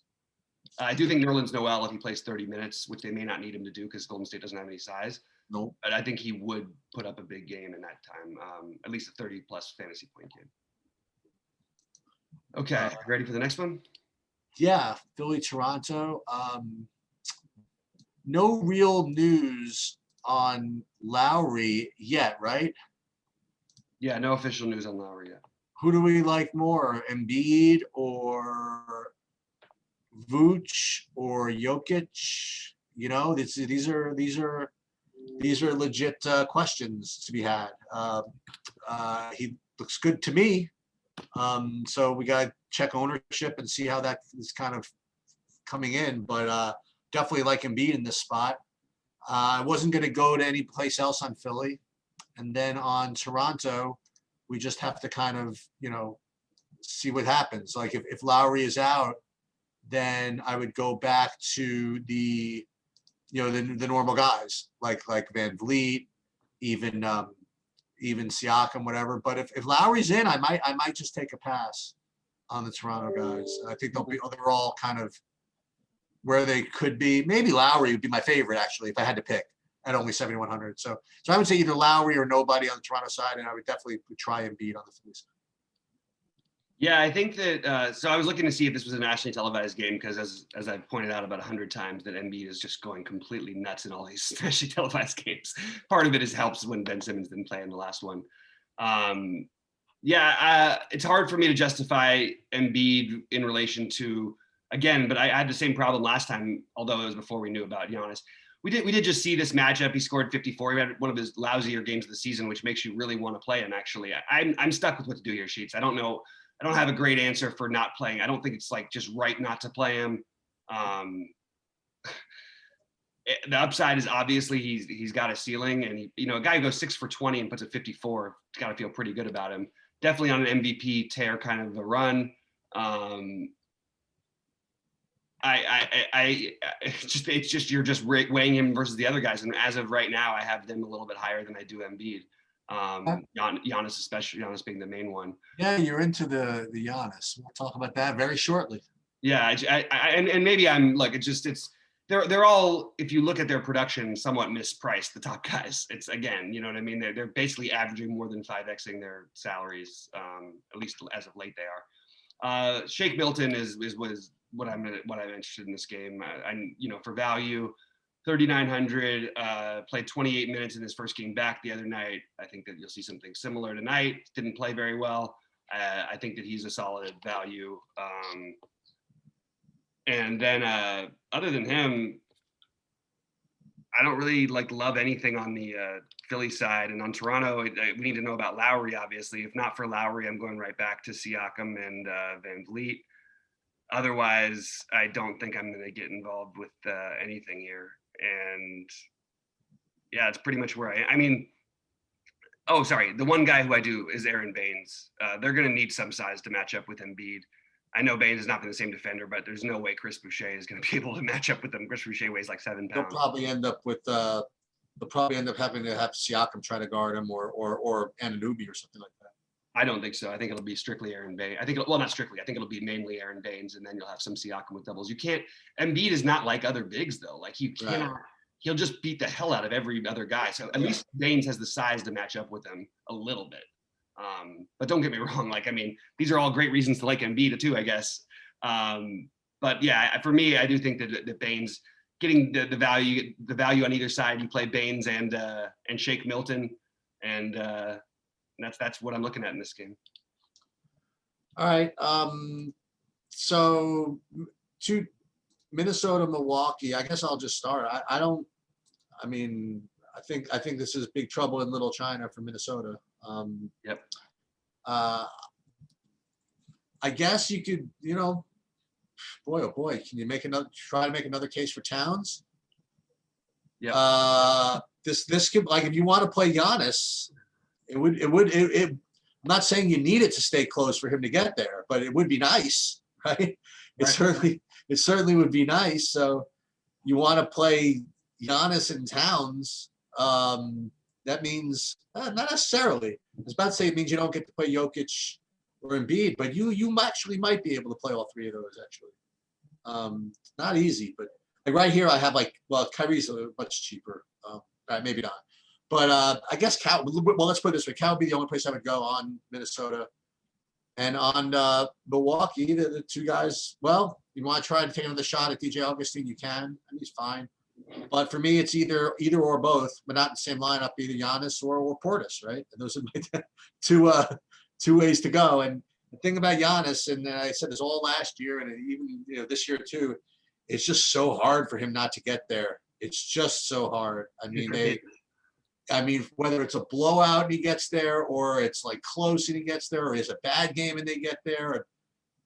I do think Nerlens Noel, if he plays 30 minutes, which they may not need him to do because Golden State doesn't have any size. No. But I think he would put up a big game in that time, at least a 30-plus fantasy point game. Okay, ready for the next one? Yeah, Philly, Toronto. No real news on Lowry yet, right? Yeah, no official news on Lowry yet. Who do we like more, Embiid or Vooch or Jokic? You know, these are legit questions to be had. He looks good to me. So we got to check ownership and see how that is kind of coming in. But definitely like Embiid in this spot. I wasn't going to go to any place else on Philly. And then on Toronto, we just have to kind of, see what happens. Like if Lowry is out, then I would go back to the normal guys like Van Vliet, even Siakam, whatever. But if Lowry's in, I might just take a pass on the Toronto guys. I think they're all kind of where they could be. Maybe Lowry would be my favorite actually if I had to pick at only 7,100. So I would say either Lowry or nobody on the Toronto side, and I would definitely try and beat on the Philly side. Yeah, I think that. So I was looking to see if this was a nationally televised game because, as I've pointed out about 100 times, that Embiid is just going completely nuts in all these nationally televised games. Part of it is helps when Ben Simmons didn't play in the last one. It's hard for me to justify Embiid in relation to again, but I had the same problem last time, although it was before we knew about Giannis. We did just see this matchup. He scored 54. He had one of his lousier games of the season, which makes you really want to play him. Actually, I'm stuck with what to do here, Sheets. I don't know. I don't have a great answer for not playing. I don't think it's like just right not to play him. The upside is obviously he's got a ceiling, and a guy who goes 6 for 20 and puts a 54, got to feel pretty good about him. Definitely on an MVP tear kind of a run. It's just you're just weighing him versus the other guys, and as of right now, I have them a little bit higher than I do Embiid. Giannis, especially Giannis being the main one. Yeah, you're into the Giannis. We'll talk about that very shortly. Yeah, and maybe I'm like they're all, if you look at their production, somewhat mispriced. The top guys, it's again, you know what I mean. They're basically averaging more than 5xing their salaries, at least as of late they are. Shake Milton was what I'm interested in this game. For value. 3,900, played 28 minutes in his first game back the other night. I think that you'll see something similar tonight. Didn't play very well. I think that he's a solid value. And then other than him, I don't really love anything on the Philly side. And on Toronto, we need to know about Lowry, obviously. If not for Lowry, I'm going right back to Siakam and Van Vliet. Otherwise, I don't think I'm going to get involved with anything here. And yeah, it's pretty much where the one guy who I do is Aaron Baines. They're going to need some size to match up with Embiid. I know Baines has not been the same defender, but there's no way Chris Boucher is going to be able to match up with them. Chris Boucher weighs like 7 pounds. They'll probably end up having to have Siakam try to guard him or Anunoby or something like that. I don't think so. I think it'll be strictly Aaron Baines. Not strictly. I think it'll be mainly Aaron Baines, and then you'll have some Siakam with doubles. Embiid is not like other bigs though. Like you cannot. Right. He'll just beat the hell out of every other guy. So at least Baines has the size to match up with him a little bit. But don't get me wrong. These are all great reasons to like Embiid too, I guess. But yeah, for me, I do think that Baines getting the value on either side. You play Baines and Shake Milton, and that's what I'm looking at in this game. All right. So to Minnesota, Milwaukee. I guess I'll just start. I think this is big trouble in Little China for Minnesota. Yep. I guess you could, boy, oh boy, can you try to make another case for Towns? Yeah. This could, if you want to play Giannis, I'm not saying you need it to stay close for him to get there, but it would be nice, right? It certainly would be nice. So you want to play Giannis and Towns. That means not necessarily. I was about to say it means you don't get to play Jokic or Embiid, but you actually might be able to play all three of those actually. It's not easy, but right here I have Kyrie's much cheaper. Maybe not. But I guess Cal. Well, let's put it this way: Cal would be the only place I would go on Minnesota, and on Milwaukee. The two guys. Well, You want to try to take another shot at DJ Augustine, you can. I mean, he's fine. But for me, it's either or both, but not in the same lineup, either Giannis or Portis, right? And those are my two ways to go. And the thing about Giannis, and I said this all last year and even this year too, it's just so hard for him not to get there. It's just so hard. I mean, whether it's a blowout and he gets there, or it's like close and he gets there, or it's a bad game and they get there,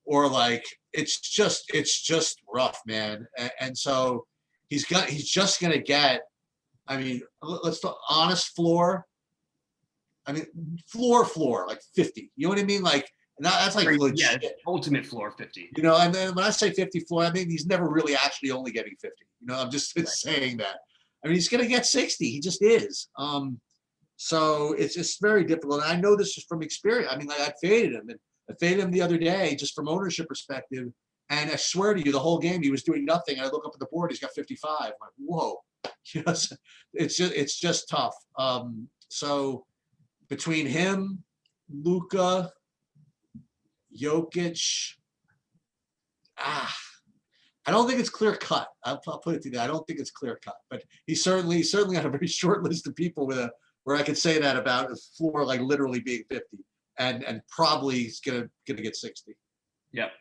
or like it's just rough, man. And so he's just gonna get. I mean, let's talk honest floor. I mean, floor like 50. You know what I mean? Like that's like legit. Yeah, ultimate floor 50. And then when I say 50 floor, I mean he's never really actually only getting 50. I'm just saying that. I mean, he's going to get 60. He just is. So it's very difficult. And I know this is from experience. I mean, like I faded him, and I faded him the other day just from ownership perspective. And I swear to you, the whole game he was doing nothing. And I look up at the board, he's got 55. I'm like, whoa. It's just tough. So between him, Luka, Jokic, I don't think it's clear cut. I'll put it to you. I don't think it's clear cut, but he's certainly on a very short list of people where I could say that about a floor like literally being 50, and probably he's gonna get 60. Yep.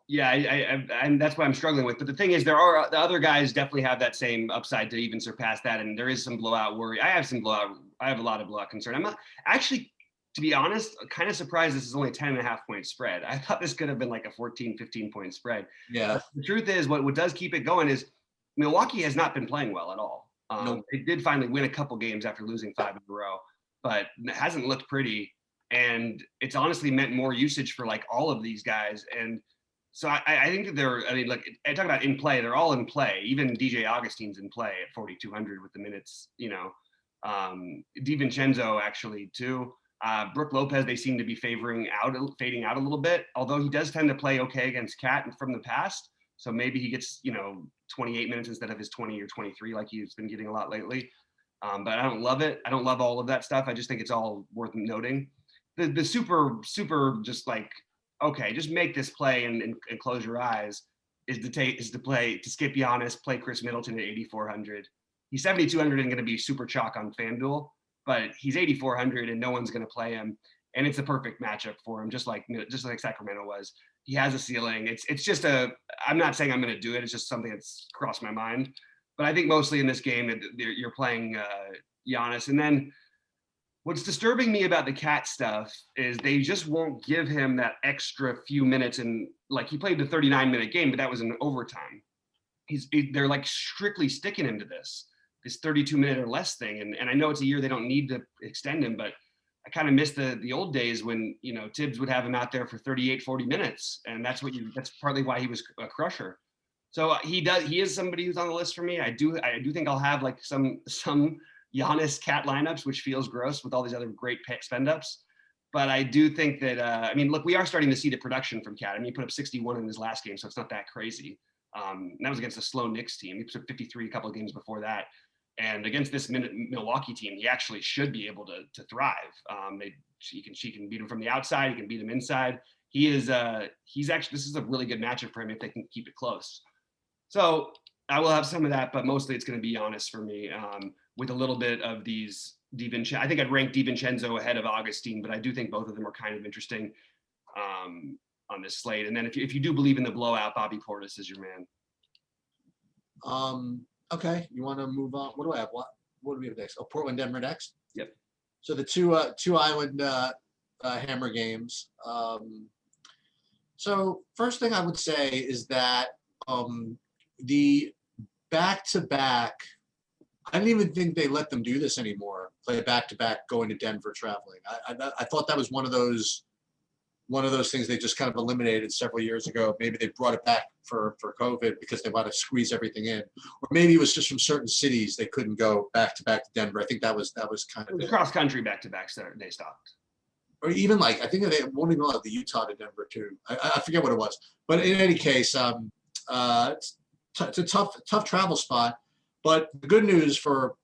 Yeah, and that's what I'm struggling with. But the thing is, the other guys definitely have that same upside to even surpass that, and there is some blowout worry. I have a lot of blowout concern. I'm not actually, to be honest, kind of surprised this is only a 10.5 point spread. I thought this could have been like a 14, 15 point spread. Yeah. But the truth is, what does keep it going is Milwaukee has not been playing well at all. Nope. They did finally win a couple games after losing 5 in a row, but it hasn't looked pretty. And it's honestly meant more usage for like all of these guys. And so I think that look, I talk about in play, they're all in play. Even DJ Augustine's in play at 4,200 with the minutes, DiVincenzo actually too. Brook Lopez, they seem to be fading out a little bit, although he does tend to play okay against Cat from the past. So maybe he gets, 28 minutes instead of his 20 or 23 like he's been getting a lot lately. But I don't love it. I don't love all of that stuff. I just think it's all worth noting. The super just like, okay, just make this play and close your eyes is to skip Giannis, play Chris Middleton at 8,400. He's 7,200 and going to be super chalk on FanDuel, but he's 8,400 and no one's going to play him. And it's a perfect matchup for him, just like Sacramento was. He has a ceiling. It's just I'm not saying I'm going to do it. It's just something that's crossed my mind. But I think mostly in this game, you're playing Giannis. And then what's disturbing me about the Cat stuff is they just won't give him that extra few minutes. And like he played the 39-minute game, but that was in overtime. They're like strictly sticking him to this 32-minute or less thing. And I know it's a year they don't need to extend him, but I kind of miss the old days when, Tibbs would have him out there for 38, 40 minutes. And that's partly why he was a crusher. So he is somebody who's on the list for me. I do think I'll have like some Giannis Cat lineups, which feels gross with all these other great spend ups. But I do think that, look, we are starting to see the production from Cat. He put up 61 in his last game, so it's not that crazy. And that was against a slow Knicks team. He put up 53 a couple of games before that. And against this Milwaukee team, he actually should be able to thrive. She can beat him from the outside. He can beat him inside. This is a really good matchup for him if they can keep it close. So I will have some of that, but mostly it's going to be Giannis for me, with a little bit of these DiVincenzo. I think I'd rank DiVincenzo ahead of Augustine, but I do think both of them are kind of interesting on this slate. And then if you do believe in the blowout, Bobby Portis is your man. Okay, you want to move on? What do I have? What do we have next? Oh, Portland, Denver next. Yep. So the two Island Hammer games. So first thing I would say is that the back-to-back, I didn't even think they let them do this anymore. Play back-to-back going to Denver traveling. I thought that was one of those things they just kind of eliminated several years ago. Maybe they brought it back for COVID because they want to squeeze everything in, or maybe it was just from certain cities they couldn't go back-to-back to Denver. I think that was kind of the cross-country back-to-backs that they stopped. Or even like, I think they won't even allow the Utah to Denver too. I forget what it was, but in any case, it's a tough travel spot. But the good news for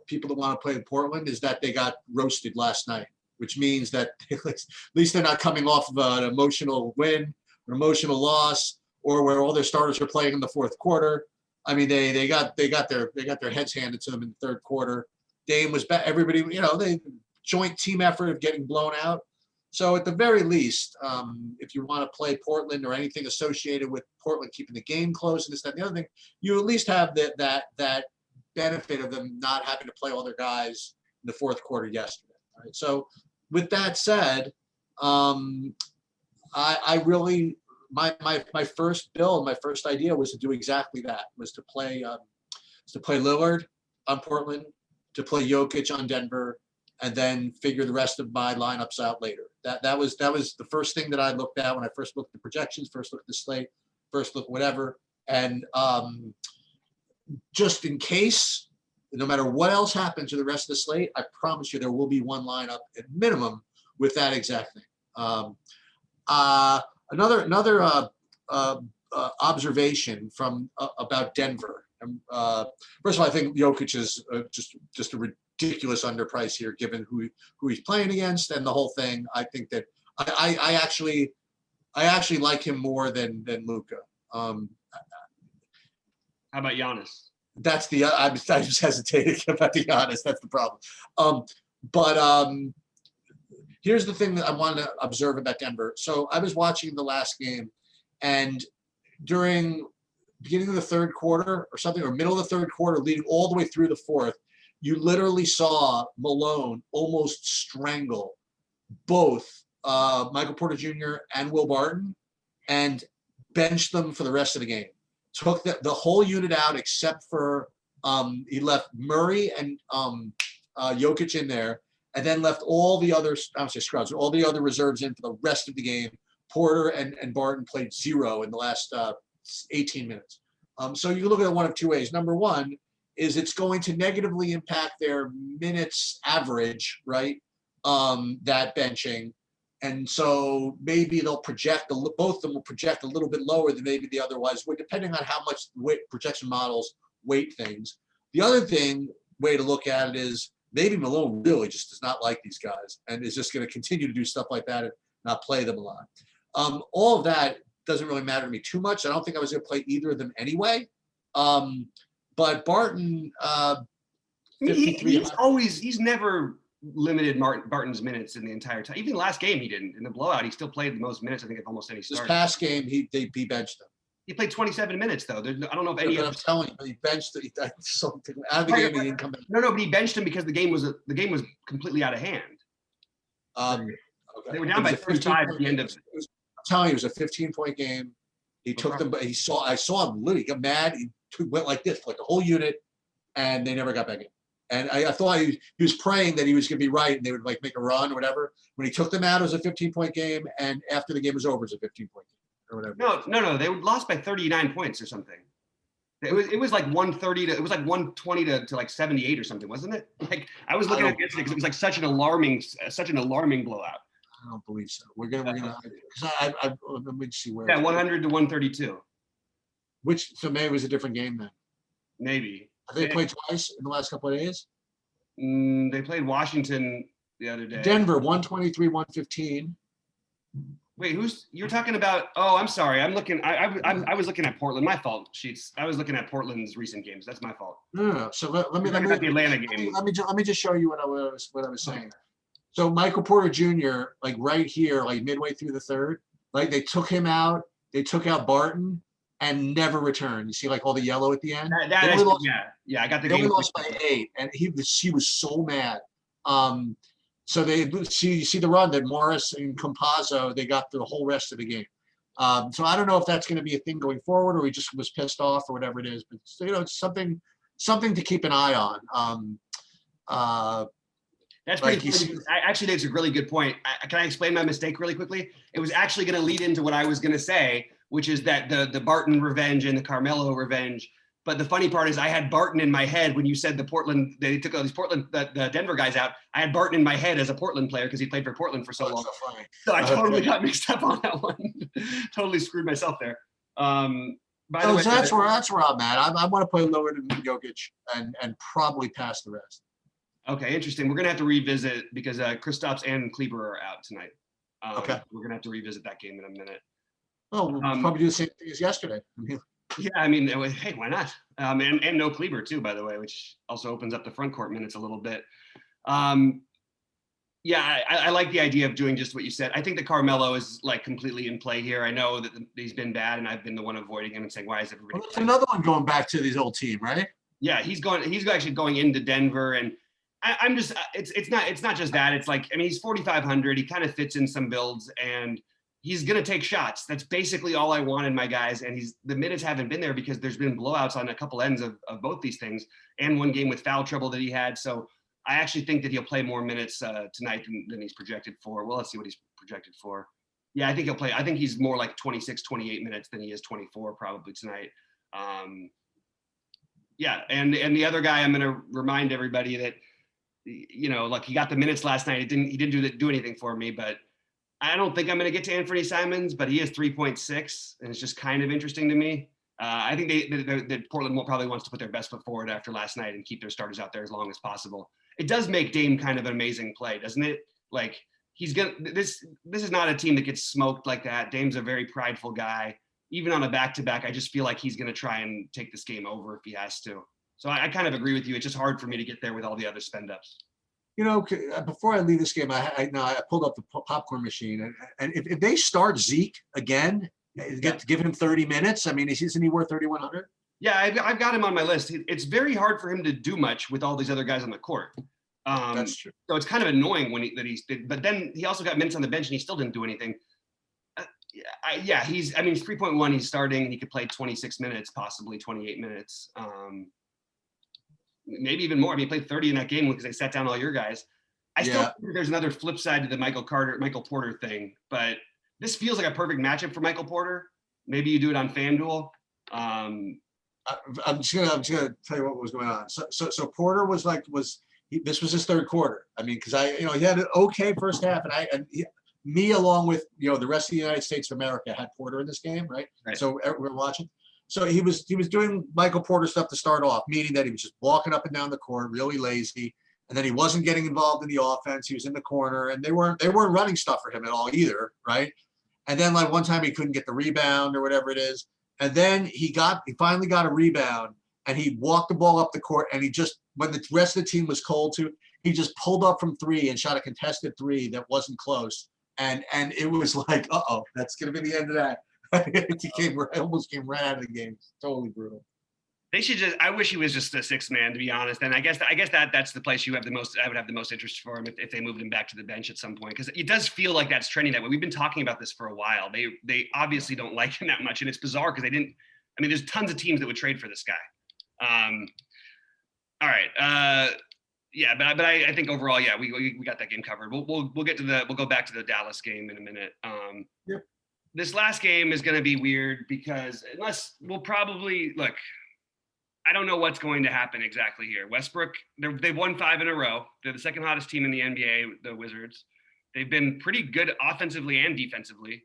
people that want to play in Portland is that they got roasted last night, which means that at least they're not coming off of an emotional win emotional loss, or where all their starters are playing in the fourth quarter. I mean, they got their heads handed to them in the third quarter. Dame was back. Everybody, they joint team effort of getting blown out. So at the very least, if you want to play Portland or anything associated with Portland keeping the game close and this, that, and the other thing, you at least have that benefit of them not having to play all their guys in the fourth quarter yesterday. Right? So with that said, I really my first build, my first idea was to do exactly that, was to play Lillard on Portland, to play Jokic on Denver, and then figure the rest of my lineups out later. That was the first thing that I looked at when I first looked at the projections, first looked at the slate, first look whatever. And just in case, no matter what else happens to the rest of the slate, I promise you there will be one lineup at minimum with that exact thing. Another observation from about Denver. First of all, I think Jokic is just a ridiculous underprice here, given who he's playing against and the whole thing. I think that I actually like him more than Luka. How about Giannis? That's I just hesitated about the Giannis. That's the problem. But here's the thing that I wanted to observe about Denver. So I was watching the last game, and during beginning of the third quarter or something, or middle of the third quarter, leading all the way through the fourth, you literally saw Malone almost strangle both Michael Porter Jr. and Will Barton and benched them for the rest of the game. Took the whole unit out except for he left Murray and Jokic in there, and then left all the other, I don't say scrubs, all the other reserves in for the rest of the game. Porter and Barton played 0 in the last 18 minutes. So you look at it one of two ways. Number one is it's going to negatively impact their minutes average, right? That benching. And so maybe they'll project, both of them will project a little bit lower than maybe the otherwise would, depending on how much projection models weight things. The other way to look at it is maybe Malone really just does not like these guys and is just going to continue to do stuff like that and not play them a lot. All of that doesn't really matter to me too much. I don't think I was going to play either of them anyway. But Barton, he's never limited Barton's minutes in the entire time. Even last game he didn't. In the blowout, he still played the most minutes, I think, of almost any starter. This past game, he benched him. He played 27 minutes, though. I don't know if any. I'm telling you, he benched something out of the game. He didn't come back. No, but he benched him because the game was completely out of hand. Okay. They were down by 35 at the end of it. I'm telling you, it was a 15-point game. He took them, but I saw him literally get mad. He went like this, like the whole unit, and they never got back in. And I thought he was praying that he was going to be right and they would like make a run or whatever. When he took them out, it was a 15-point game, and after the game was over, it was a 15-point game or whatever. No, they lost by 39 points or something. It was like 130 to, it was like 120 to like 78 or something, wasn't it? Like I was looking at it because it was like such an alarming blowout. I don't believe so. We're gonna let me see where. Yeah, 100 to 132. So maybe it was a different game then. Maybe. Have they played twice in the last couple of days? They played Washington the other day. Denver 123-115. Wait, you're talking about? Oh, I'm sorry. I'm looking. I was looking at Portland. My fault. Sheets. I was looking at Portland's recent games. That's my fault. No. So let me the Atlanta game. Let me just show you what I was saying. So Michael Porter Jr., like right here, like midway through the third, like they took him out. They took out Barton and never returned. You see, like all the yellow at the end. I got the game. They only lost by 8, and he was so mad. So you see the run that Morris and Campazzo, they got through the whole rest of the game. So I don't know if that's going to be a thing going forward, or he just was pissed off, or whatever it is. But it's something to keep an eye on. That's pretty cool. Actually, that's a really good point. Can I explain my mistake really quickly? It was actually going to lead into what I was going to say, which is that the Barton revenge and the Carmelo revenge. But the funny part is I had Barton in my head when you said they took all these the Denver guys out. I had Barton in my head as a Portland player because he played for Portland for so long. So I totally got mixed up on that one. Totally screwed myself there. By the way, that's where I'm at. I want to play Lillard and Jokic and probably pass the rest. Okay, interesting. We're gonna have to revisit because Kristaps and Kleber are out tonight. Okay. We're gonna have to revisit that game in a minute. Oh, we'll probably do the same thing as yesterday. I mean, Yeah, I mean, hey, why not? And no Kleber too, by the way, which also opens up the front court minutes a little bit. Yeah, I like the idea of doing just what you said. I think that Carmelo is like completely in play here. I know that he's been bad, and I've been the one avoiding him and saying, "Why is everybody?" Well, that's another one going back to his old team, right? Yeah, he's going. He's actually going into Denver, and I'm just. It's not just that. It's like, I mean, he's 4,500. He kind of fits in some builds, and he's gonna take shots. That's basically all I want in my guys. And the minutes haven't been there because there's been blowouts on a couple ends of both these things, and one game with foul trouble that he had. So I actually think that he'll play more minutes tonight than he's projected for. Well, let's see what he's projected for. Yeah, I think he'll play. I think he's more like 26, 28 minutes than he is 24 probably tonight. Yeah, and the other guy, I'm going to remind everybody that, look, he got the minutes last night. He didn't do anything for me, but I don't think I'm going to get to Anthony Simons, but he is 3.6, and it's just kind of interesting to me. I think that Portland probably wants to put their best foot forward after last night and keep their starters out there as long as possible. It does make Dame kind of an amazing play, doesn't it? Like, this is not a team that gets smoked like that. Dame's a very prideful guy. Even on a back-to-back, I just feel like he's going to try and take this game over if he has to. So I kind of agree with you. It's just hard for me to get there with all the other spend-ups. Before I leave this game, I pulled up the popcorn machine, and if they start Zeke again, give him 30 minutes. I mean, isn't he worth 3,100? Yeah, I've got him on my list. It's very hard for him to do much with all these other guys on the court. That's true. So it's kind of annoying but then he also got minutes on the bench and he still didn't do anything. He's 3.1. He's starting, and he could play 26 minutes, possibly 28 minutes, maybe even more. I mean, he played 30 in that game because they sat down all your guys. I still think there's another flip side to the Michael Porter thing, but this feels like a perfect matchup for Michael Porter. Maybe you do it on FanDuel. I'm just gonna tell you what was going on. So Porter this was his third quarter. I mean, because he had an okay first half, and me along with the rest of the United States of America had Porter in this game, right? So we're watching. So he was doing Michael Porter stuff to start off, meaning that he was just walking up and down the court, really lazy, and then he wasn't getting involved in the offense. He was in the corner, and they weren't running stuff for him at all either, right? And then like one time he couldn't get the rebound or whatever it is, and then he finally got a rebound, and he walked the ball up the court, and he just, when the rest of the team was cold to, he just pulled up from three and shot a contested three that wasn't close. And it was like, that's going to be the end of that. It almost came right out of the game. It's totally brutal. They should I wish he was just a sixth man, to be honest. And I guess that's the place I would have the most interest for him if they moved him back to the bench at some point, because it does feel like that's trending that way. We've been talking about this for a while. They obviously don't like him that much, and it's bizarre because there's tons of teams that would trade for this guy. All right. But I think overall, we got that game covered. We'll go back to the Dallas game in a minute. Yep. This last game is going to be weird because I don't know what's going to happen exactly here. Westbrook, they've won 5 in a row. They're the second hottest team in the NBA, the Wizards. They've been pretty good offensively and defensively,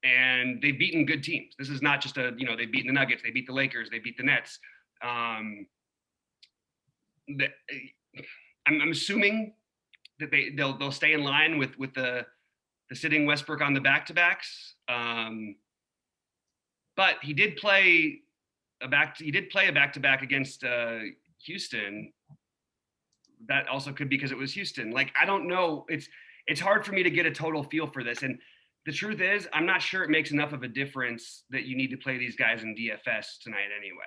and they've beaten good teams. This is not just they've beaten the Nuggets, they beat the Lakers, they beat the Nets. I'm assuming that they'll stay in line with the sitting Westbrook on the back-to-backs. But he did play a back-to-back against Houston. That also could be because it was Houston. Like, I don't know. It's hard for me to get a total feel for this. And the truth is, I'm not sure it makes enough of a difference that you need to play these guys in DFS tonight anyway.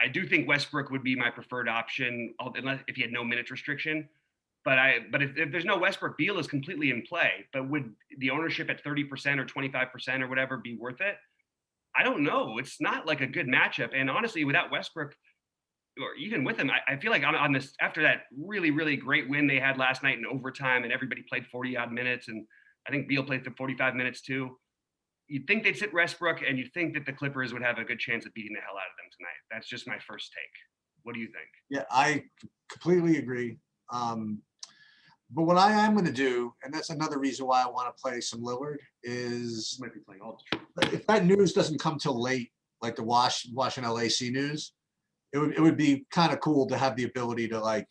I do think Westbrook would be my preferred option, unless if he had no minutes restriction. But if there's no Westbrook, Beal is completely in play. But would the ownership at 30% or 25% or whatever be worth it? I don't know. It's not like a good matchup. And honestly, without Westbrook, or even with him, I feel like on this, after that really, really great win they had last night in overtime, and everybody played 40-odd minutes, and I think Beal played for 45 minutes too. You'd think they'd sit Westbrook, and you'd think that the Clippers would have a good chance of beating the hell out of them tonight. That's just my first take. What do you think? Yeah, I completely agree. But what I am going to do, and that's another reason why I want to play some Lillard, is Might be playing all the truth. If that news doesn't come till late, like the Washington LAC news, it would be kind of cool to have the ability to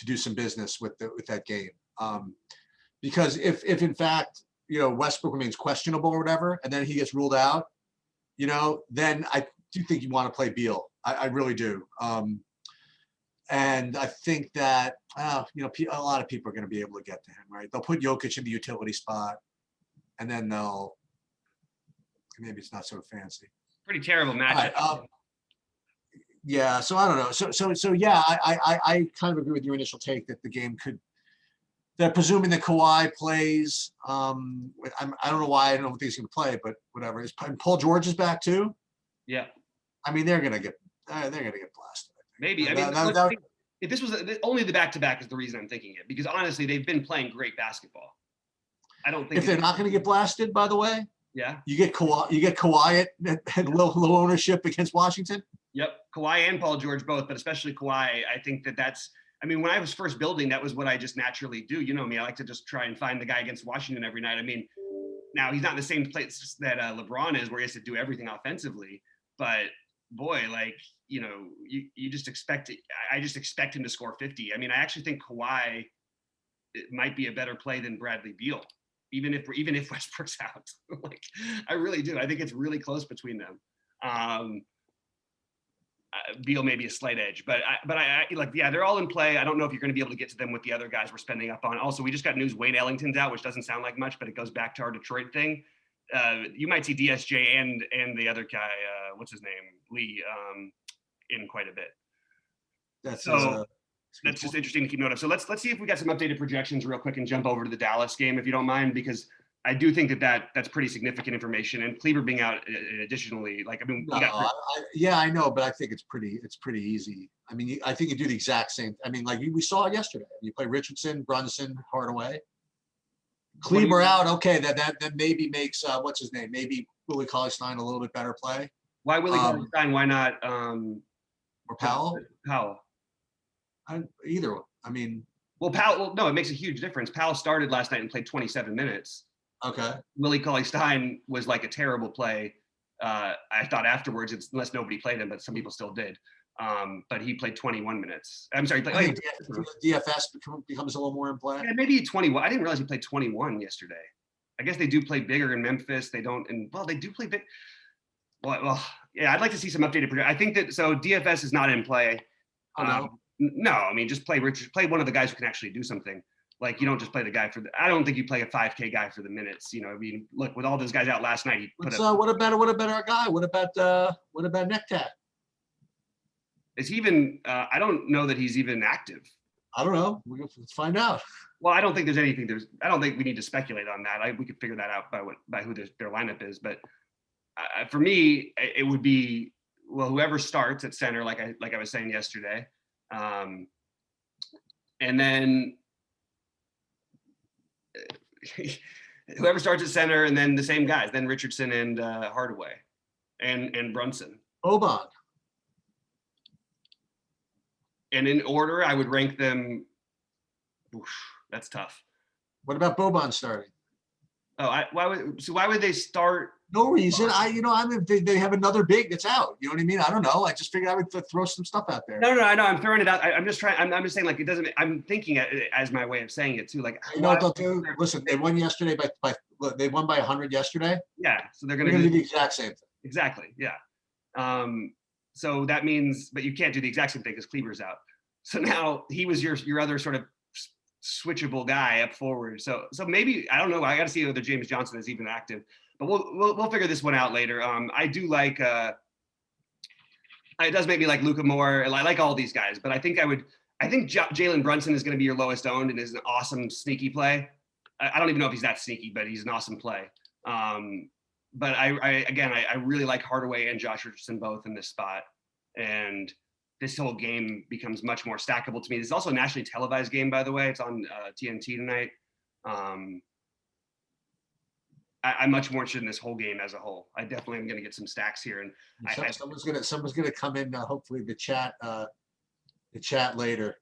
do some business with that game. Because if in fact Westbrook remains questionable or whatever, and then he gets ruled out, then I do think you want to play Beal. I really do. And I think that, a lot of people are going to be able to get to him, right? They'll put Jokic in the utility spot, and then maybe it's not so fancy. Pretty terrible matchup. Right, yeah, so I don't know. So yeah, I kind of agree with your initial take that the game that presuming that Kawhi plays, I don't know why, I don't think he's going to play, but whatever. And Paul George is back too. Yeah. I mean, they're going to get blasted. Maybe. If this was only the back-to-back is the reason I'm thinking it, because honestly, they've been playing great basketball. I don't think if they're not going to get blasted, by the way. Yeah. You get Kawhi at low ownership against Washington. Yep, Kawhi and Paul George both, but especially Kawhi. I think that's. I mean, when I was first building, that was what I just naturally do. You know me, I like to just try and find the guy against Washington every night. I mean, now he's not in the same place that LeBron is, where he has to do everything offensively. But boy, you just expect it. I just expect him to score 50. I mean, I actually think Kawhi might be a better play than Bradley Beal, even if Westbrook's out. I really do. I think it's really close between them. Beal may be a slight edge, but they're all in play. I don't know if you're going to be able to get to them with the other guys we're spending up on. Also, we just got news Wayne Ellington's out, which doesn't sound like much, but it goes back to our Detroit thing. You might see DSJ and the other guy, what's his name, Lee, in quite a bit. That's just interesting to keep note of. So let's see if we got some updated projections real quick and jump over to the Dallas game, if you don't mind, because I do think that's pretty significant information. And Kleber being out additionally, I know, but I think it's pretty easy. I mean, I think you do the exact same. I mean, like we saw it yesterday. You play Richardson, Brunson, Hardaway. Kleber out. Okay, that maybe makes what's his name? Maybe Willie Cauley-Stein a little bit better play. Why Willie Cauley-Stein? Why not? Or Powell? Either one. I mean. Well, Powell. Well, no, it makes a huge difference. Powell started last night and played 27 minutes. Okay. Willie Cauley-Stein was like a terrible play. I thought afterwards, unless nobody played him, but some people still did. But he played 21 minutes. I'm sorry. DFS becomes a little more in play. Yeah, maybe 21. I didn't realize he played 21 yesterday. I guess they do play bigger in Memphis. They don't, they do play big. Well, yeah, I'd like to see some updated. I think that DFS is not in play. No, I mean, just play Play one of the guys who can actually do something. Like, you don't just play the guy I don't think you play a 5K guy for the minutes. I mean, look, with all those guys out last night, what about our guy? What about Nectat? Is he even? I don't know that he's even active. I don't know. Let's find out. Well, I don't think there's anything. I don't think we need to speculate on that. We could figure that out by who their lineup is. But for me, it would be whoever starts at center, like I was saying yesterday, and then. Whoever starts at center, and then the same guys, then Richardson and Hardaway and Brunson. Boban. And in order, I would rank them. That's tough. What about Boban starting? Oh, why would they start? No reason. They have another big that's out. You know what I mean? I don't know. I just figured I would throw some stuff out there. No, I know. I'm throwing it out. I'm just trying. I'm just saying, like, it doesn't. I'm thinking it as my way of saying it too. Like, what they'll do. Listen, they won yesterday they won by 100 yesterday. Yeah, so they're going to do the exact same thing. Exactly. Yeah. So that means, but you can't do the exact same thing because Kleber's out. So now he was your other sort of switchable guy up forward. So maybe, I don't know. I got to see whether James Johnson is even active. But we'll figure this one out later. I do like. It does make me like Luka more. I like all these guys, but I think Jalen Brunson is going to be your lowest owned and is an awesome sneaky play. I don't even know if he's that sneaky, but he's an awesome play. But I really like Hardaway and Josh Richardson both in this spot, and this whole game becomes much more stackable to me. This is also a nationally televised game, by the way. It's on TNT tonight. I'm much more interested in this whole game as a whole. I definitely am going to get some stacks here, and someone's gonna come in. Hopefully, the chat later.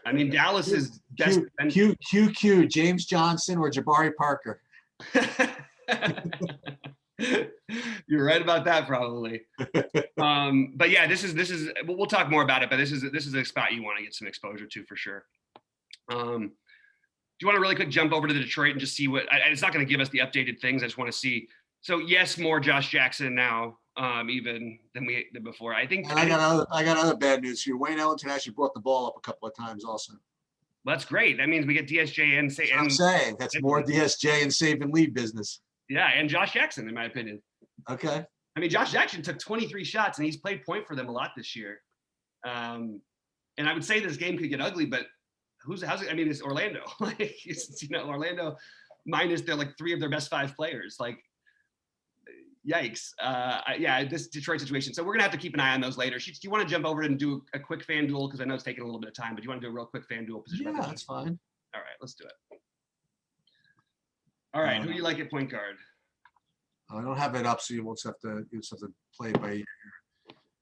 I mean, Dallas is best. QQ James Johnson or Jabari Parker. You're right about that, probably. But yeah, this is. We'll talk more about it. But this is a spot you want to get some exposure to for sure. you want to really quick jump over to the Detroit and just see what? It's not going to give us the updated things. I just want to see. So yes, more Josh Jackson now, even than before. I think. And I got other bad news here. Wayne Ellington actually brought the ball up a couple of times also. Well, that's great. That means we get DSJ and say. I'm saying that's more DSJ and save and leave business. Yeah, and Josh Jackson, in my opinion. Okay. I mean, Josh Jackson took 23 shots, and he's played point for them a lot this year. And I would say this game could get ugly, but I mean, it's Orlando. Like, Orlando minus like 3 of their best 5 players. Like, yikes. This Detroit situation. So we're going to have to keep an eye on those later. Do you want to jump over and do a quick fan duel? Because I know it's taking a little bit of time, but do you want to do a real quick fan duel position? Yeah, that's fine. All right, let's do it. All right, who do you like at point guard? I don't have it up, so you just have to play it by ear.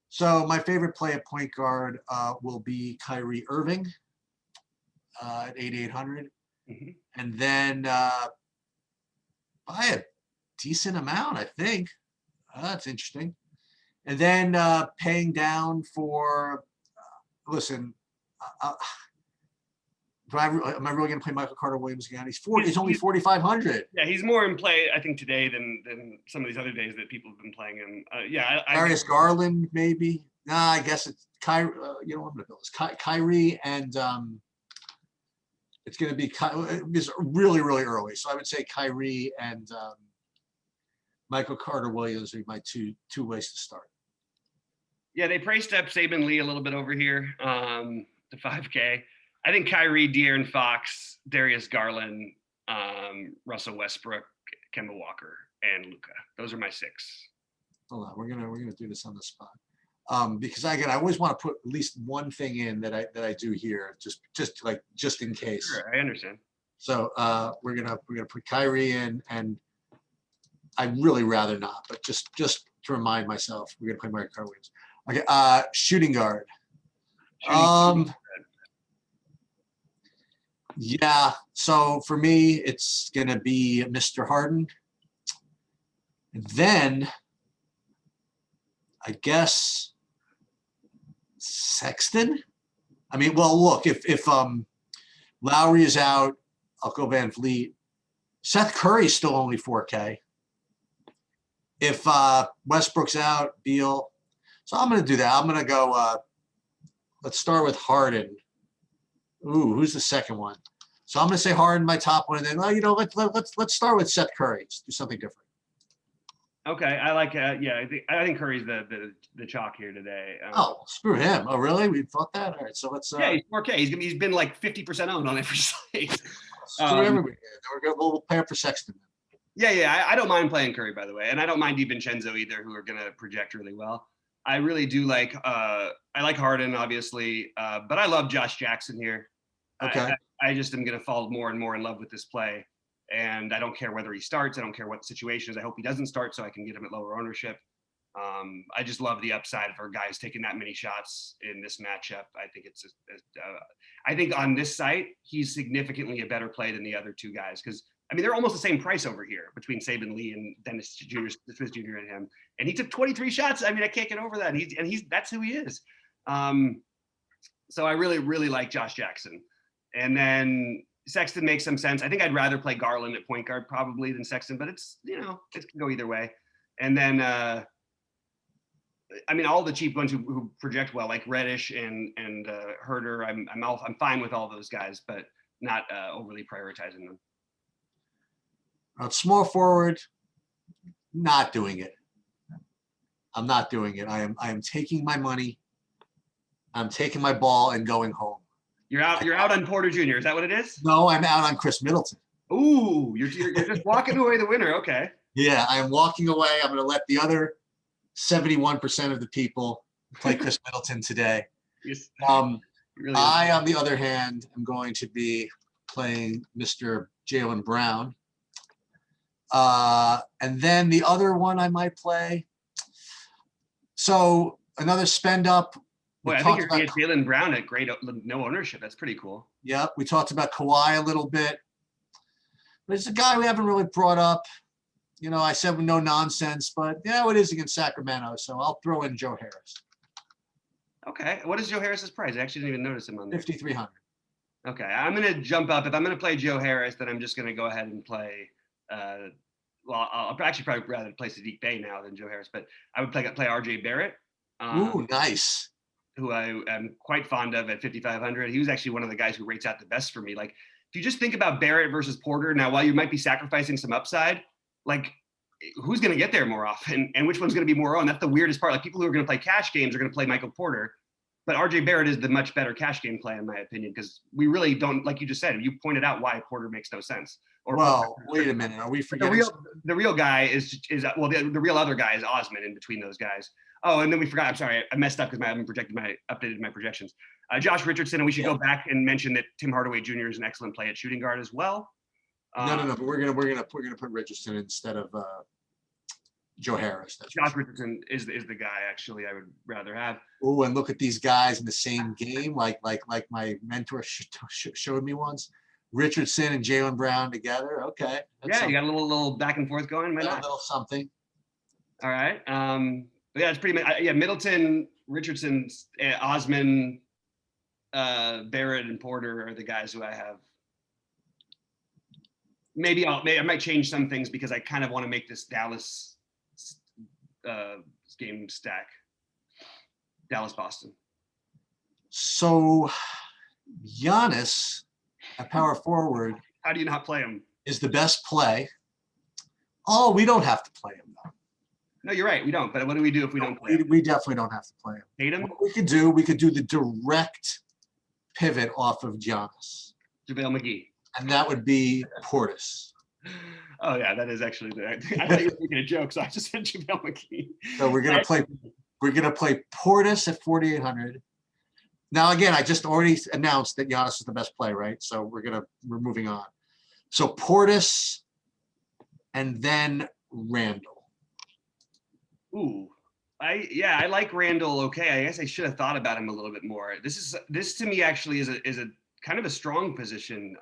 So my favorite play at point guard will be Kyrie Irving at 8,800, and then by a decent amount, I think. That's interesting. And then paying down for. Listen, am I really going to play Michael Carter Williams again? He's only 4,500. Yeah, he's more in play, I think, today than some of these other days that people have been playing him. Darius Garland, maybe. Nah, I guess it's Kyrie. I'm going to build this. Kyrie and it's going to be it's really, really early. So I would say Kyrie and Michael Carter Williams are my two ways to start. Yeah, they priced up Saban Lee a little bit over here to 5K. I think Kyrie, De'Aaron Fox, Darius Garland, Russell Westbrook, Kemba Walker, and Luka. Those are my 6. Hold on, we're gonna do this on the spot because I always want to put at least one thing in that I do here just in case. Sure, I understand. So we're gonna put Kyrie in, and I'd really rather not, but just to remind myself, we're gonna play Michael Carter Williams. Okay, shooting guard. Yeah, so for me, it's going to be Mr. Harden. And then, I guess, Sexton? I mean, well, look, if Lowry is out, I'll go Van Vliet. Seth Curry is still only 4K. If Westbrook's out, Beal. So I'm going to do that. I'm going to go, let's start with Harden. Ooh, who's the second one? So I'm going to say Harden, my top one, and then let's start with Seth Curry. Just do something different. Okay, I like. I think Curry's the chalk here today. Screw him! Oh, really? We thought that. All right, so let's. Yeah, he's 4K. He's been like 50% owned on every slate. Screw everybody. We'll pay up for Sexton. Yeah. I don't mind playing Curry, by the way, and I don't mind DiVincenzo either, who are going to project really well. I really do like. I like Harden, obviously, but I love Josh Jackson here. Okay. I just am going to fall more and more in love with this play, and I don't care whether he starts. I don't care what the situation is. I hope he doesn't start so I can get him at lower ownership. I just love the upside for guys taking that many shots in this matchup. I think I think on this site he's significantly a better play than the other 2 guys because I mean they're almost the same price over here between Saban Lee and Dennis Smith Jr. and him, and he took 23 shots. I mean I can't get over that. He's that's who he is. So I really, really like Josh Jackson. And then Sexton makes some sense. I think I'd rather play Garland at point guard probably than Sexton, but it's it can go either way. And then, I mean, all the cheap ones who project well, like Reddish and Herder, I'm fine with all those guys, but not overly prioritizing them. Small forward, not doing it. I'm not doing it. I am taking my money. I'm taking my ball and going home. You're out on Porter Jr. Is that what it is? No, I'm out on Chris Middleton. Ooh, you're just walking away the winner. Okay. Yeah, I'm walking away. I'm going to let the other 71% of the people play Chris Middleton today. Really I, on the other hand, am going to be playing Mr. Jaylen Brown. And then the other one I might play. So another spend up. Boy, I think you're going to get Jaylen Brown at great no ownership. That's pretty cool. Yep. We talked about Kawhi a little bit. But it's a guy we haven't really brought up. I said no nonsense, but it is against Sacramento. So I'll throw in Joe Harris. Okay. What is Joe Harris's price? I actually didn't even notice him on there. 5,300. Okay, I'm gonna jump up. If I'm gonna play Joe Harris, then I'm just gonna go ahead and play. Well, I'll actually probably rather play Sadiq Bey now than Joe Harris, but I would play R.J. Barrett, Ooh, nice. who I am quite fond of at 5,500. He was actually one of the guys who rates out the best for me. Like, if you just think about Barrett versus Porter, now while you might be sacrificing some upside, like who's going to get there more often and which one's going to be more on? That's the weirdest part. Like people who are going to play cash games are going to play Michael Porter, but RJ Barrett is the much better cash game play in my opinion, because we really don't, like you just said, you pointed out why Porter makes no sense. Or well, wait a minute, are we forgetting? The real guy is well, the real other guy is Osman in between those guys. Oh, and then we forgot. I'm sorry, I messed up because I haven't updated my projections. Josh Richardson, and we should go back and mention that Tim Hardaway Jr. is an excellent play at shooting guard as well. No, but we're gonna put Richardson instead of Joe Harris. Josh Richardson is the guy actually I would rather have. Oh, and look at these guys in the same game, like my mentor showed me once. Richardson and Jaylen Brown together. Okay. Yeah, you got a little back and forth going. Why not? A little something. All right. Yeah, it's pretty much. Yeah, Middleton, Richardson, Osman, Barrett, and Porter are the guys who I have. Maybe I might change some things because I kind of want to make this Dallas game stack. Dallas Boston. So Giannis at power forward. How do you not play him? Is the best play. Oh, we don't have to play him though. No, you're right. We don't. But what do we do if we don't play him? We definitely don't have to play him. Tatum? What we could do the direct pivot off of Giannis. JaVale McGee. And that would be Portis. Oh yeah, that is actually the. I thought you were making a joke, so I just said JaVale McGee. So we're gonna play Portis at 4,800. Now again, I just already announced that Giannis is the best play, right? So we're moving on. So Portis, and then Randall. Ooh, I like Randall. Okay, I guess I should have thought about him a little bit more. This to me actually is a kind of a strong position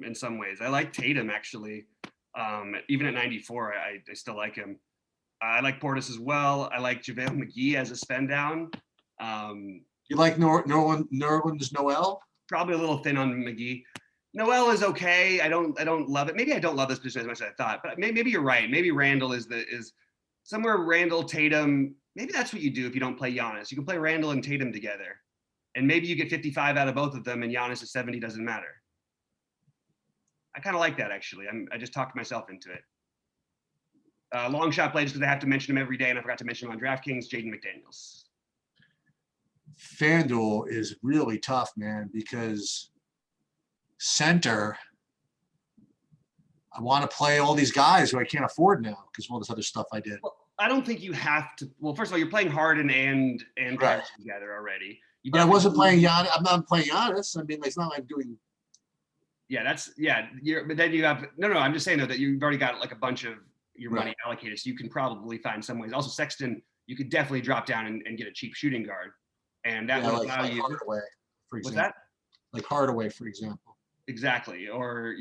in some ways. I like Tatum actually, even at 94. I still like him. I like Portis as well. I like JaVale McGee as a spend down. You like Nerlens Noel? Probably a little thin on McGee. Noel is okay. I don't love it. Maybe I don't love this position as much as I thought, but maybe you're right. Maybe Randall is somewhere Randall, Tatum. Maybe that's what you do if you don't play Giannis. You can play Randall and Tatum together. And maybe you get 55 out of both of them and Giannis at 70 doesn't matter. I kind of like that, actually. I just talked myself into it. Long shot play, just because I have to mention him every day, and I forgot to mention him on DraftKings, Jaden McDaniels. FanDuel is really tough, man, because center, I want to play all these guys who I can't afford now because of all this other stuff I did. Well, I don't think you have to. Well, first of all, you're playing Harden and right together already. But I wasn't playing Giannis. I'm not playing Giannis. I mean, it's not like I'm doing. Yeah, but then you have no. I'm just saying though that you've already got like a bunch of your money allocated, so you can probably find some ways. Also, Sexton, you could definitely drop down and get a cheap shooting guard, and that would allow you. Hardaway, for example. What's that? Like Hardaway, for example. Exactly, or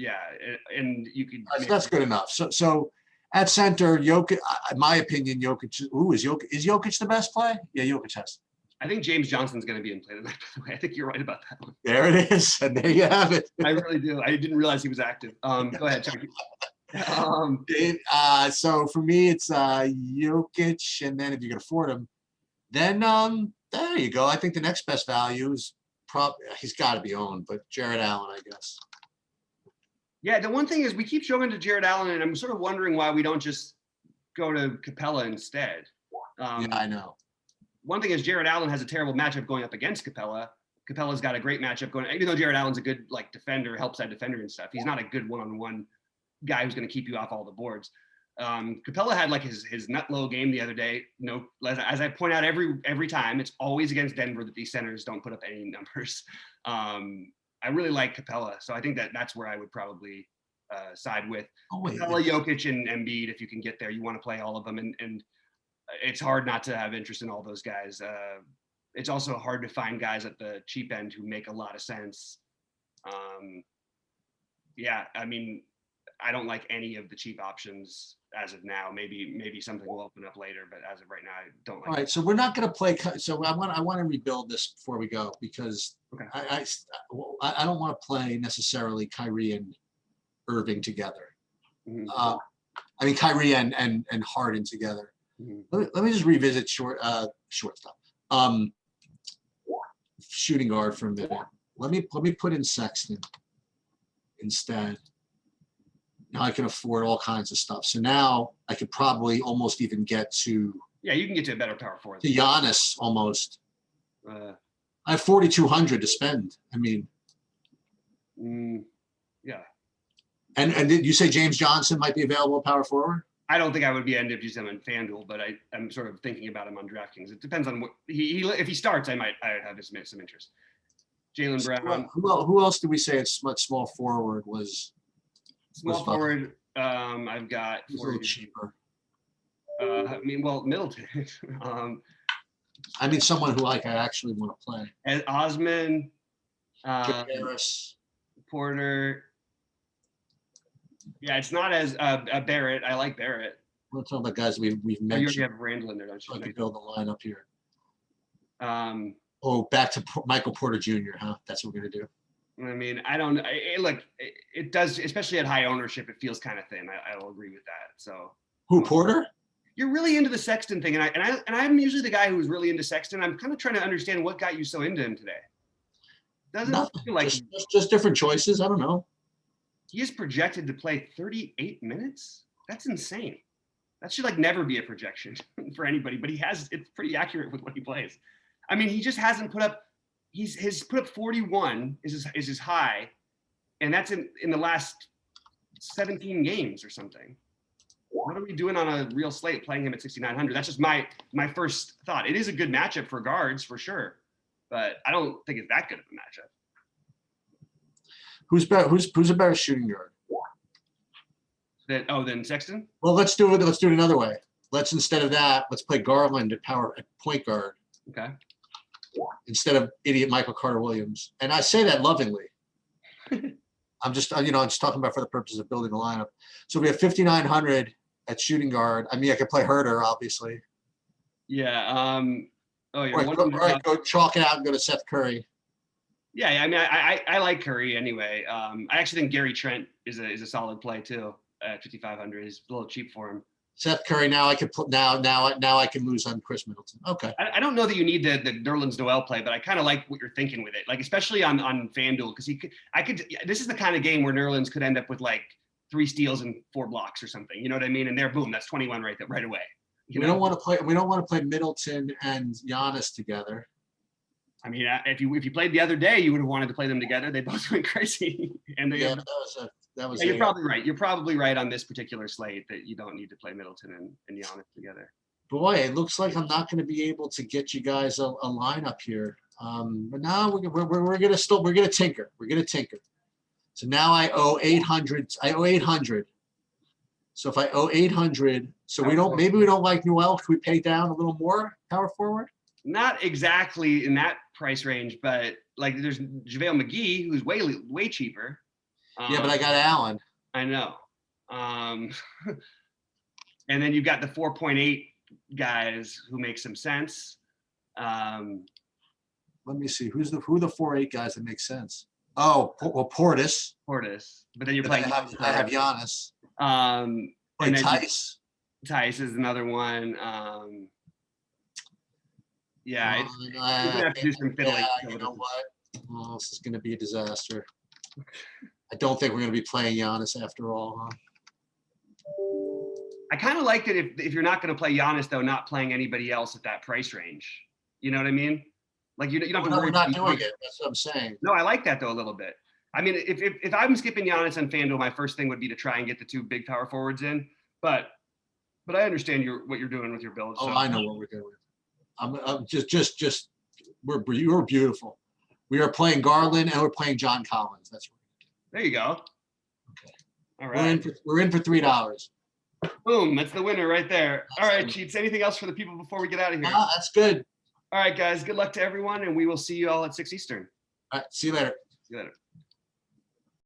and you could. That's good enough. So at center, Jokic. In my opinion, Jokic. Is Jokic the best play? Yeah, Jokic has. I think James Johnson's going to be in play tonight, by the way. I think you're right about that one. There it is. And there you have it. I really do. I didn't realize he was active. Go ahead, Chucky. So for me, it's Jokic. And then if you can afford him, then there you go. I think the next best value is he's got to be owned, but Jared Allen, I guess. Yeah, the one thing is we keep showing to Jared Allen, and I'm sort of wondering why we don't just go to Capella instead. Yeah, I know. One thing is Jared Allen has a terrible matchup going up against Capella. Capella's got a great matchup going. Even though Jared Allen's a good defender, help side defender and stuff, he's not a good one-on-one guy who's going to keep you off all the boards. Capella had his nut low game the other day. As I point out every time, it's always against Denver that these centers don't put up any numbers. I really like Capella, so I think that's where I would probably side with Capella, Jokic, and Embiid. If you can get there, you want to play all of them, and it's hard not to have interest in all those guys. It's also hard to find guys at the cheap end who make a lot of sense. Yeah, I mean, I don't like any of the cheap options as of now. Maybe something will open up later, but as of right now, I don't like All it. right, so we're not going to play. So I want to rebuild this before we go because Okay. I don't want to play necessarily Kyrie and Irving together. Mhm. I mean Kyrie and Harden together. Mhm. Let me just revisit shortstop. Shooting guard for a minute. Let me put in Sexton instead. Now I can afford all kinds of stuff. So now I could probably almost even get to You can get to a better power forward. to Giannis almost. Uh, I have 4,200 to spend. I mean, yeah. And did you say James Johnson might be available at power forward? I don't think I would be end up using him on FanDuel, but I'm sort of thinking about him on DraftKings. It depends on what if he starts, I would have some interest. Jaylen Brown. Who else did we say it's much small forward was? Small forward. I've got a little cheaper. Middleton. I mean, someone who I actually want to play. And Osman, Harris, Porter. Yeah, it's not as Barrett. I like Barrett. We're talking about guys we've mentioned. You already have Randall in there, don't you? I can build the lineup here. Oh, back to Michael Porter Jr., huh? That's what we're going to do. I mean, I don't. It does, especially at high ownership. It feels kind of thin. I will agree with that. So who, Porter? You're really into the Sexton thing, and I'm usually the guy who's really into Sexton. I'm kind of trying to understand what got you so into him today. Doesn't feel like just different choices. I don't know. He is projected to play 38 minutes. That's insane. That should never be a projection for anybody, but it's pretty accurate with what he plays. I mean, he just hasn't put up. He's put up 41 is his high, and that's in the last 17 games or something. What are we doing on a real slate playing him at 6,900? That's just my first thought. It is a good matchup for guards for sure, but I don't think it's that good of a matchup. Who's better? Who's a better shooting guard? Then Sexton? Well, let's do it another way. Instead of that, let's play Garland at point guard. Okay. Instead of idiot Michael Carter Williams. And I say that lovingly. I'm just talking about for the purposes of building a lineup. So we have 5,900 at shooting guard. I mean, I could play Herter, obviously. Yeah. All right, go chalk it out and go to Seth Curry. Yeah, I mean, I like Curry anyway. I actually think Gary Trent is a solid play too at 5,500. He's a little cheap for him. Seth Curry. Now I can put now I can lose on Chris Middleton. Okay. I don't know that you need the Nerlens Noel play, but I kind of like what you're thinking with it. Especially on FanDuel, because this is the kind of game where Nerlens could end up with 3 steals and 4 blocks or something. You know what I mean? And there, boom, that's 21 right away. We don't want to play Middleton and Giannis together. I mean, if you played the other day, you would have wanted to play them together. They both went crazy. And that was. You're probably right. You're probably right on this particular slate that you don't need to play Middleton and Giannis together. Boy, it looks like I'm not going to be able to get you guys a lineup here. But now we're gonna tinker. We're gonna tinker. So now I owe 800. So if I owe 800, maybe we don't like Noel. Can we pay down a little more power forward? Not exactly in that price range, but there's JaVale McGee, who's way cheaper. Yeah, but I got Allen. I know. And then you've got the 4.8 guys who make some sense. Let me see. Who the 4.8 guys that make sense? Oh, well, Portis. But then you're playing. I have Giannis. And then Tice. Tice is another one. Yeah, you're gonna have to do some fiddling. Yeah, you know what? Well, this is going to be a disaster. I don't think we're going to be playing Giannis after all, huh? I kind of like it if you're not going to play Giannis, though, not playing anybody else at that price range. You know what I mean? You don't have to worry. We're not doing it. That's what I'm saying. No, I like that though a little bit. I mean, if I'm skipping Giannis on FanDuel, my first thing would be to try and get the 2 big power forwards in. But I understand what you're doing with your build. Oh, I know what we're doing. I'm just you're beautiful. We are playing Garland and we're playing John Collins. That's right. There you go. Okay. All right. We're in for $3. Boom. That's the winner right there. All right, Cheats. Anything else for the people before we get out of here? That's good. All right, guys. Good luck to everyone, and we will see you all at 6 Eastern. All right. See you later. See you later.